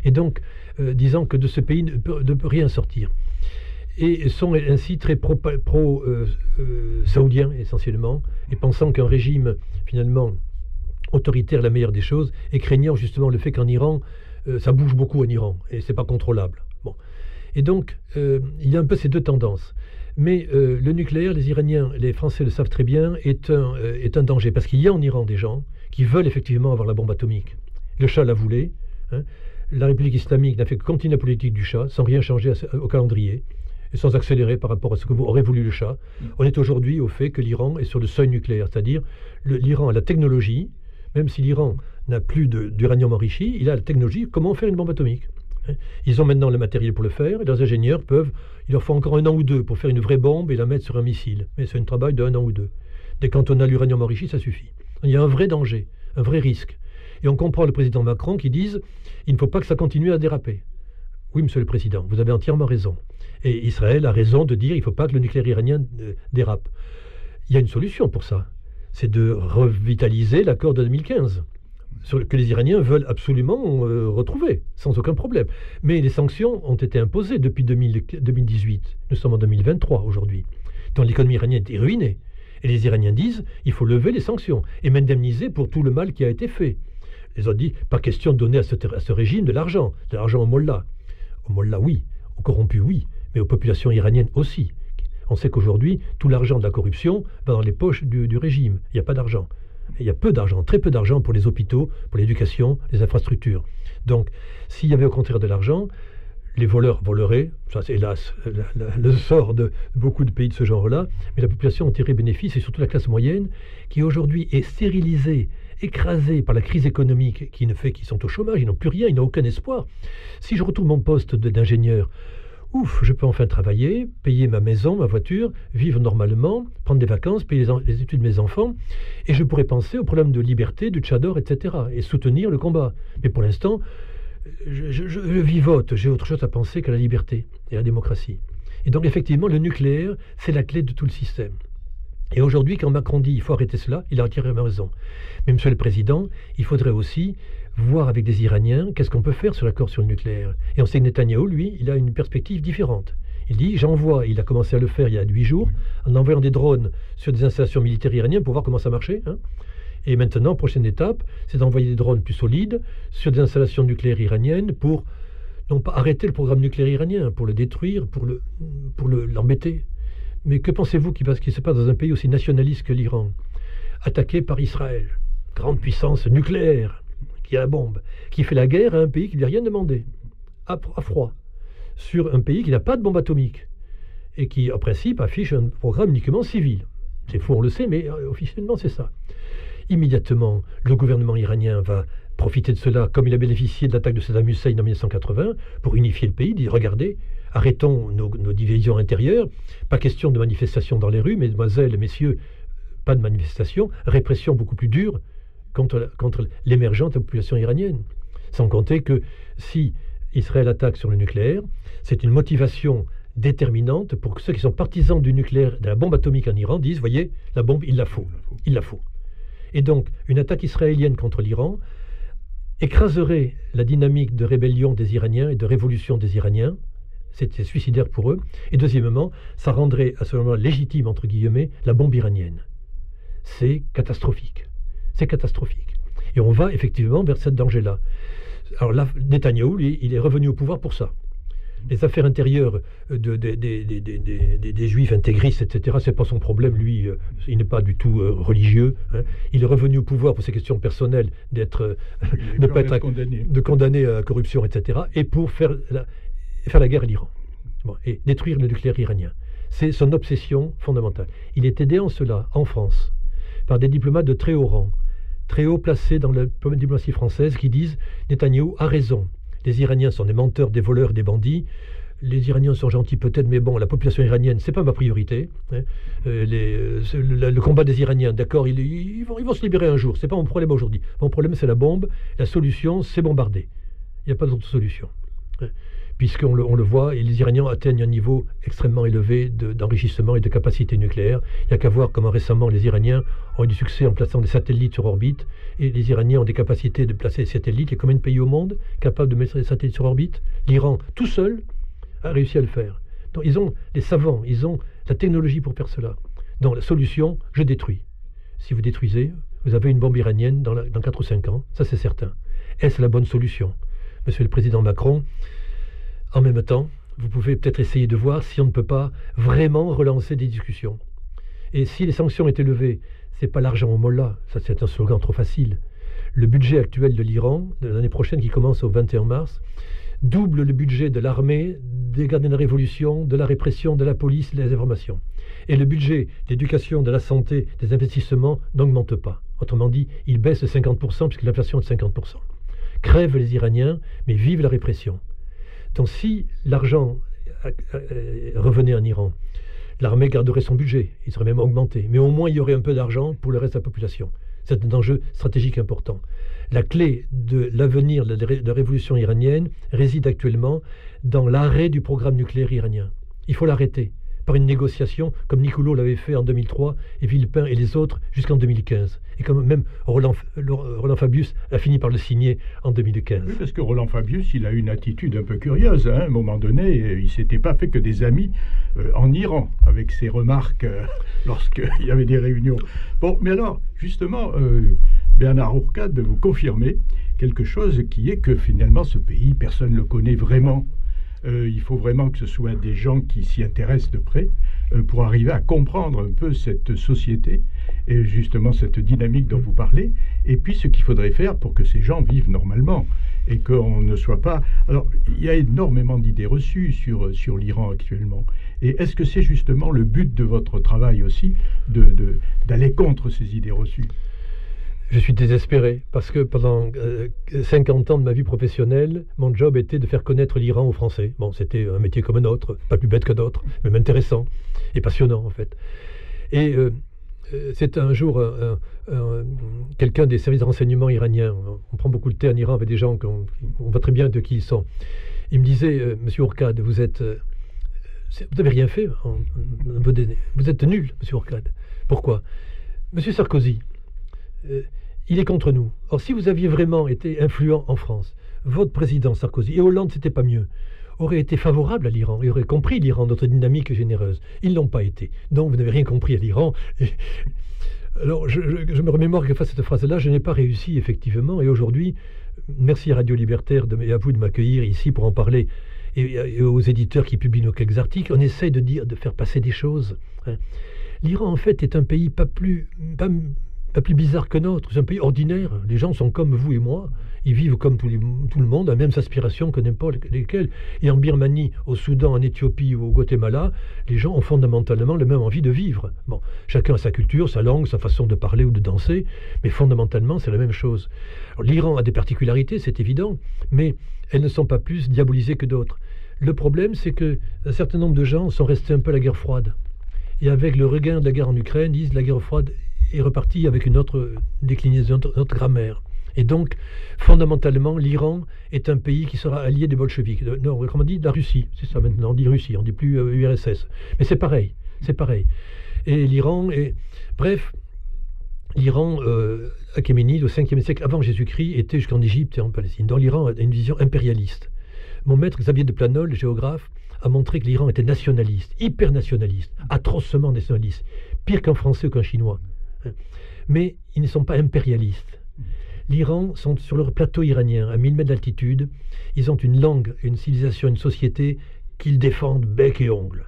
Et donc, disant que de ce pays ne peut rien sortir. Et sont ainsi très pro-saoudiens, essentiellement, et pensant qu'un régime, finalement, autoritaire est la meilleure des choses, et craignant justement le fait qu'en Iran, ça bouge beaucoup en Iran, et c'est pas contrôlable. Bon. Et donc, il y a un peu ces deux tendances. Mais le nucléaire, les Iraniens, les Français le savent très bien, est un danger. Parce qu'il y a en Iran des gens qui veulent effectivement avoir la bombe atomique. Le Shah la voulait. Hein. La République islamique n'a fait que continuer la politique du Shah, sans rien changer au calendrier, et sans accélérer par rapport à ce que aurait voulu le Shah. On est aujourd'hui au fait que l'Iran est sur le seuil nucléaire. C'est-à-dire, l'Iran a la technologie, même si l'Iran n'a plus d'uranium enrichi, il a la technologie, comment faire une bombe atomique. Ils ont maintenant le matériel pour le faire, et leurs ingénieurs il leur faut encore 1 an ou 2 pour faire une vraie bombe et la mettre sur un missile. Mais c'est un travail de 1 an ou 2. Dès quand on a l'uranium enrichi, ça suffit. Il y a un vrai danger, un vrai risque. Et on comprend le président Macron qui dise il ne faut pas que ça continue à déraper. Oui, monsieur le président, vous avez entièrement raison. Et Israël a raison de dire il ne faut pas que le nucléaire iranien dérape. Il y a une solution pour ça. C'est de revitaliser l'accord de 2015. Que les Iraniens veulent absolument retrouver, sans aucun problème. Mais les sanctions ont été imposées depuis 2018. Nous sommes en 2023 aujourd'hui. Donc l'économie iranienne est ruinée. Et les Iraniens disent il faut lever les sanctions et m'indemniser pour tout le mal qui a été fait. Ils ont dit pas question de donner à ce régime de l'argent aux mollahs. Aux mollahs, oui. Aux corrompus, oui. Mais aux populations iraniennes aussi. On sait qu'aujourd'hui, tout l'argent de la corruption va dans les poches du régime. Il n'y a pas d'argent. Il y a peu d'argent, très peu d'argent pour les hôpitaux, pour l'éducation, les infrastructures. Donc, s'il y avait au contraire de l'argent, les voleurs voleraient, ça c'est hélas le sort de beaucoup de pays de ce genre-là, mais la population en tirerait bénéfice, et surtout la classe moyenne, qui aujourd'hui est stérilisée, écrasée par la crise économique, qui ne fait qu'ils sont au chômage, ils n'ont plus rien, ils n'ont aucun espoir. Si je retrouve mon poste d'ingénieur, je peux enfin travailler, payer ma maison, ma voiture, vivre normalement, prendre des vacances, payer les études de mes enfants, et je pourrais penser au problème de liberté, du tchador, etc., et soutenir le combat. Mais pour l'instant, je vivote, j'ai autre chose à penser que la liberté et la démocratie. Et donc effectivement, le nucléaire, c'est la clé de tout le système. Et aujourd'hui, quand Macron dit il faut arrêter cela, il a entièrement raison. Mais monsieur le président, il faudrait aussi voir avec des Iraniens qu'est-ce qu'on peut faire sur l'accord sur le nucléaire. Et on sait que Netanyahou, lui, il a une perspective différente. Il dit, il a commencé à le faire il y a 8 jours, en envoyant des drones sur des installations militaires iraniennes pour voir comment ça marchait. Hein. Et maintenant, prochaine étape, c'est d'envoyer des drones plus solides sur des installations nucléaires iraniennes pour, non pas arrêter le programme nucléaire iranien, pour le détruire, pour l'embêter. Mais que pensez-vous qui se passe dans un pays aussi nationaliste que l'Iran, attaqué par Israël, grande puissance nucléaire, qui a la bombe, qui fait la guerre à un pays qui ne lui a rien demandé, à froid, sur un pays qui n'a pas de bombe atomique, et qui, en principe, affiche un programme uniquement civil. C'est faux, on le sait, mais officiellement, c'est ça. Immédiatement, le gouvernement iranien va profiter de cela, comme il a bénéficié de l'attaque de Saddam Hussein en 1980, pour unifier le pays, dire, regardez, arrêtons nos divisions intérieures, pas question de manifestations dans les rues, mesdemoiselles et messieurs, pas de manifestations, répression beaucoup plus dure contre l'émergente population iranienne. Sans compter que si Israël attaque sur le nucléaire, c'est une motivation déterminante pour que ceux qui sont partisans du nucléaire, de la bombe atomique en Iran, disent, voyez, la bombe, il la faut. Et donc, une attaque israélienne contre l'Iran écraserait la dynamique de rébellion des Iraniens et de révolution des Iraniens. C'était suicidaire pour eux. Et deuxièmement, ça rendrait à ce moment légitime, entre guillemets, la bombe iranienne. C'est catastrophique. C'est catastrophique. Et on va effectivement vers ce danger-là. Alors là, Netanyahou, lui, il est revenu au pouvoir pour ça. Les affaires intérieures des juifs intégristes, etc., c'est pas son problème. Lui, il n'est pas du tout religieux. Hein. Il est revenu au pouvoir pour ses questions personnelles, de condamner à la corruption, etc., et pour faire la guerre à l'Iran. Bon, et détruire le nucléaire iranien. C'est son obsession fondamentale. Il est aidé en cela, en France, par des diplomates de très haut rang, très haut placés dans la diplomatie française, qui disent « Netanyahou a raison. Les Iraniens sont des menteurs, des voleurs, des bandits. Les Iraniens sont gentils peut-être, mais bon, la population iranienne, c'est pas ma priorité. Hein. Le combat des Iraniens, d'accord, ils vont se libérer un jour. C'est pas mon problème aujourd'hui. Mon problème, c'est la bombe. La solution, c'est bombarder. Il n'y a pas d'autre solution. Hein. Puisqu'on le voit, et les Iraniens atteignent un niveau extrêmement élevé d'enrichissement et de capacité nucléaire. Il n'y a qu'à voir comment récemment les Iraniens ont eu du succès en plaçant des satellites sur orbite, et les Iraniens ont des capacités de placer des satellites. Il y a combien de pays au monde capables de mettre des satellites sur orbite? L'Iran, tout seul, a réussi à le faire. Donc ils ont les savants, ils ont la technologie pour faire cela. Donc la solution, je détruis. Si vous détruisez, vous avez une bombe iranienne dans 4 ou 5 ans, ça c'est certain. Est-ce la bonne solution? Monsieur le Président Macron, en même temps, vous pouvez peut-être essayer de voir si on ne peut pas vraiment relancer des discussions. Et si les sanctions étaient levées, c'est pas l'argent au mollah, ça c'est un slogan trop facile. Le budget actuel de l'Iran, de l'année prochaine qui commence au 21 mars, double le budget de l'armée, des gardiens de la révolution, de la répression, de la police, des informations. Et le budget d'éducation, de la santé, des investissements n'augmente pas. Autrement dit, il baisse de 50% puisque l'inflation est de 50%. Crèvent les Iraniens, mais vive la répression. Donc si l'argent revenait en Iran, l'armée garderait son budget, il serait même augmenté. Mais au moins, il y aurait un peu d'argent pour le reste de la population. C'est un enjeu stratégique important. La clé de l'avenir de la révolution iranienne réside actuellement dans l'arrêt du programme nucléaire iranien. Il faut l'arrêter par une négociation, comme Niccolo l'avait fait en 2003, et Villepin et les autres jusqu'en 2015. Et comme même Roland Fabius a fini par le signer en 2015. Oui, parce que Roland Fabius, il a une attitude un peu curieuse. Hein. À un moment donné, il ne s'était pas fait que des amis en Iran, avec ses remarques lorsqu'il y avait des réunions. Bon, mais alors, justement, Bernard Ourcade, vous confirmez quelque chose qui est que finalement, ce pays, personne ne le connaît vraiment. Il faut vraiment que ce soit des gens qui s'y intéressent de près pour arriver à comprendre un peu cette société et justement cette dynamique dont vous parlez, et puis ce qu'il faudrait faire pour que ces gens vivent normalement et qu'on ne soit pas... Alors, il y a énormément d'idées reçues sur l'Iran actuellement. Et est-ce que c'est justement le but de votre travail aussi d'aller contre ces idées reçues? Je suis désespéré parce que pendant 50 ans de ma vie professionnelle, mon job était de faire connaître l'Iran aux Français. Bon, c'était un métier comme un autre, pas plus bête que d'autres, mais intéressant et passionnant en fait. Et c'est un jour quelqu'un des services de renseignement iraniens, on prend beaucoup de thé en Iran avec des gens on voit très bien de qui ils sont. Il me disait, Monsieur Ourcade, vous n'avez rien fait, vous êtes nul, Monsieur Ourcade. Pourquoi? Monsieur Sarkozy, il est contre nous. Or, si vous aviez vraiment été influent en France, votre président Sarkozy, et Hollande, c'était pas mieux, aurait été favorable à l'Iran, et aurait compris l'Iran, notre dynamique généreuse. Ils ne l'ont pas été. Donc, vous n'avez rien compris à l'Iran. Alors, je me remémore que face à cette phrase-là, je n'ai pas réussi, effectivement, et aujourd'hui, merci à Radio Libertaire et à vous de m'accueillir ici pour en parler, et aux éditeurs qui publient nos quelques articles, on essaie de faire passer des choses. Hein. L'Iran, en fait, est un pays pas plus bizarre que nôtre, c'est un pays ordinaire. Les gens sont comme vous et moi, ils vivent comme tout le monde, à même aspiration que n'importe lesquels. Et en Birmanie, au Soudan, en Éthiopie ou au Guatemala, les gens ont fondamentalement la même envie de vivre. Bon, chacun a sa culture, sa langue, sa façon de parler ou de danser, mais fondamentalement, c'est la même chose. L'Iran a des particularités, c'est évident, mais elles ne sont pas plus diabolisées que d'autres. Le problème, c'est qu'un certain nombre de gens sont restés un peu à la guerre froide. Et avec le regain de la guerre en Ukraine, disent la guerre froide est reparti avec une autre déclinaison, notre grammaire. Et donc, fondamentalement, l'Iran est un pays qui sera allié des bolcheviks. Non, comment on dit? De la Russie, c'est ça maintenant, on dit Russie, on ne dit plus URSS. Mais c'est pareil, c'est pareil. Et l'Iran est... Bref, l'Iran, achéménide, au 5e siècle avant Jésus-Christ, était jusqu'en Égypte et en Palestine. Donc l'Iran a une vision impérialiste. Mon maître Xavier de Planol, géographe, a montré que l'Iran était nationaliste, hyper nationaliste, atrocement nationaliste, pire qu'un Français ou qu'un Chinois. Mais ils ne sont pas impérialistes. L'Iran sont sur leur plateau iranien, à 1000 mètres d'altitude. Ils ont une langue, une civilisation, une société qu'ils défendent bec et ongle.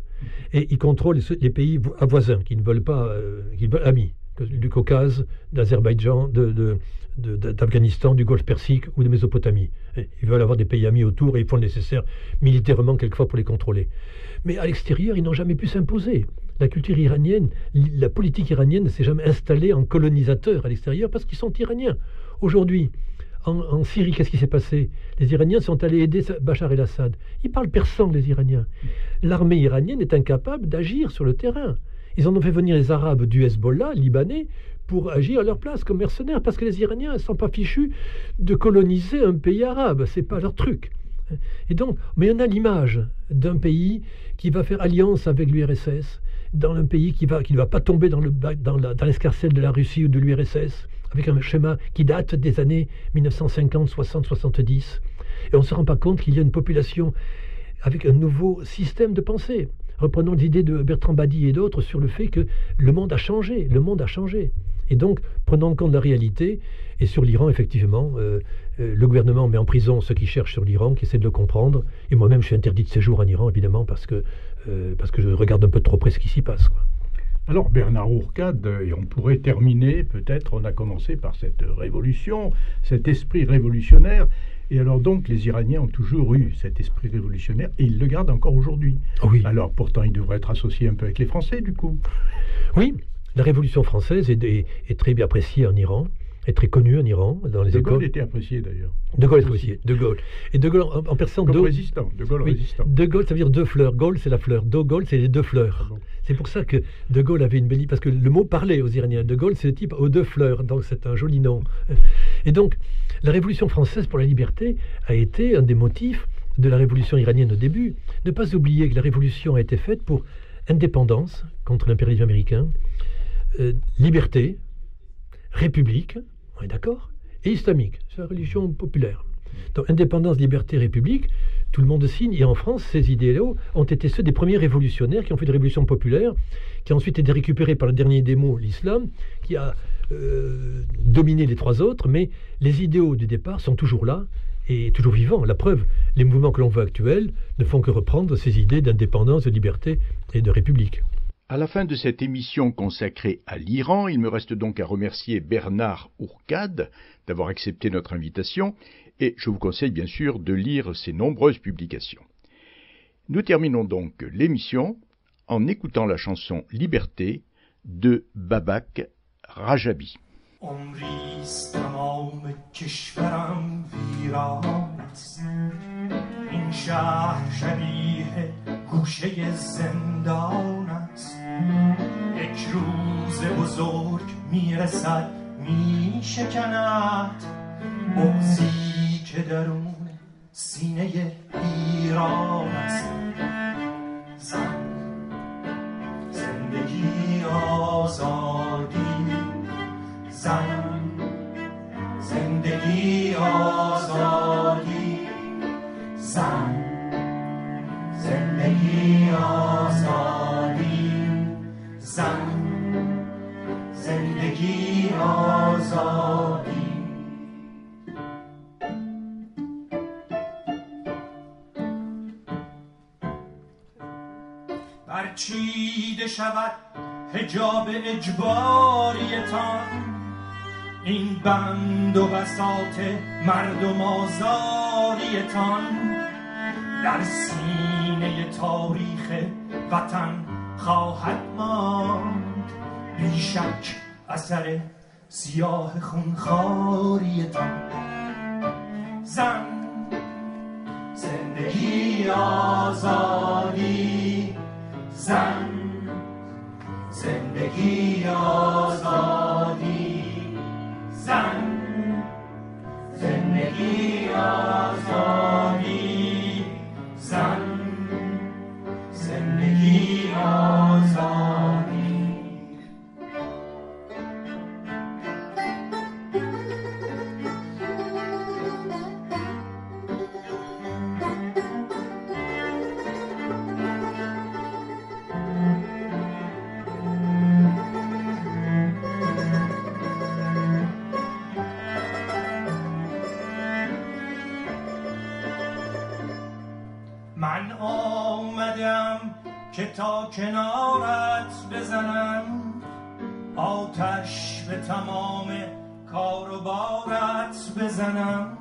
Et ils contrôlent les pays voisins qui ne veulent pas, qui veulent amis, du Caucase, d'Azerbaïdjan, d'Afghanistan, du Golfe Persique ou de Mésopotamie. Ils veulent avoir des pays amis autour et ils font le nécessaire militairement quelquefois pour les contrôler. Mais à l'extérieur, ils n'ont jamais pu s'imposer. La culture iranienne, la politique iranienne ne s'est jamais installée en colonisateur à l'extérieur parce qu'ils sont iraniens. Aujourd'hui, en Syrie, qu'est-ce qui s'est passé? Les Iraniens sont allés aider Bachar el-Assad. Ils parlent persan, les Iraniens. L'armée iranienne est incapable d'agir sur le terrain. Ils en ont fait venir les Arabes du Hezbollah, libanais, pour agir à leur place comme mercenaires, parce que les Iraniens ne sont pas fichus de coloniser un pays arabe. Ce n'est pas leur truc. Et donc, mais on a l'image d'un pays qui va faire alliance avec l'URSS, dans un pays qui ne va pas tomber dans l'escarcelle de la Russie ou de l'URSS, avec un schéma qui date des années 1950, 60, 70. Et on ne se rend pas compte qu'il y a une population avec un nouveau système de pensée. Reprenons l'idée de Bertrand Badi et d'autres sur le fait que le monde a changé. Le monde a changé. Et donc, prenons en compte la réalité. Et sur l'Iran, effectivement, le gouvernement met en prison ceux qui cherchent sur l'Iran, qui essaient de le comprendre. Et moi-même, je suis interdit de séjour en Iran, évidemment, parce que je regarde un peu trop près ce qui s'y passe, quoi. Alors Bernard Ourcade, et on pourrait terminer, peut-être, on a commencé par cette révolution, cet esprit révolutionnaire, et alors donc les Iraniens ont toujours eu cet esprit révolutionnaire, et ils le gardent encore aujourd'hui. Oui. Alors pourtant il devrait être associé un peu avec les Français du coup. Oui, la révolution française est très bien appréciée en Iran, est très connue en Iran, dans les écoles. De Gaulle était apprécié d'ailleurs. De Gaulle est apprécié, De Gaulle. Et De Gaulle en persan... Comme résistant, De Gaulle résistant. De Gaulle, ça veut dire deux fleurs. Gaulle, c'est la fleur. De Gaulle, c'est les deux fleurs. Ah bon. C'est pour ça que De Gaulle avait une belle... Parce que le mot parlait aux Iraniens. De Gaulle, c'est le type aux deux fleurs, donc c'est un joli nom. Et donc, la Révolution française pour la liberté a été un des motifs de la Révolution iranienne au début. Ne pas oublier que la Révolution a été faite pour indépendance contre l'impérialisme américain, liberté, république, on est d'accord, et islamique, c'est la religion populaire. Donc indépendance, liberté, république, tout le monde signe. Et en France, ces idéaux ont été ceux des premiers révolutionnaires qui ont fait des révolutions populaires, qui ont ensuite été récupérés par le dernier des mots, l'islam, qui a dominé les trois autres, mais les idéaux du départ sont toujours là et toujours vivants. La preuve, les mouvements que l'on voit actuels ne font que reprendre ces idées d'indépendance, de liberté et de république. À la fin de cette émission consacrée à l'Iran, il me reste donc à remercier Bernard Ourcade d'avoir accepté notre invitation et je vous conseille bien sûr de lire ses nombreuses publications. Nous terminons donc l'émission en écoutant la chanson Liberté de Babak Rajabi. یک روز بزرگ میرسد میشکند بغضی که درون سینه ایران است زن زندگی آزادی زن زندگی آزادی زن زندگی آزادی زن زندگی آزادی برچیده شود حجاب اجباریتان این بند و بساط مردم آزاریتان در سینه تاریخ وطن خواهد ماند بیشک اثر سیاه خونخواریتان زن زندگی آزادی زن زندگی آزادی زن زندگی آزادی زن زندگی آزادی من آمدم که تا کنارت بزنم، آتش به تمام کار و بارت بزنم.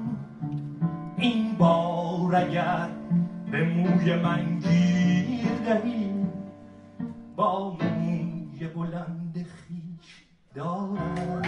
این بار اگر به موی من گیر دهی، با موی بلند خویش دارم.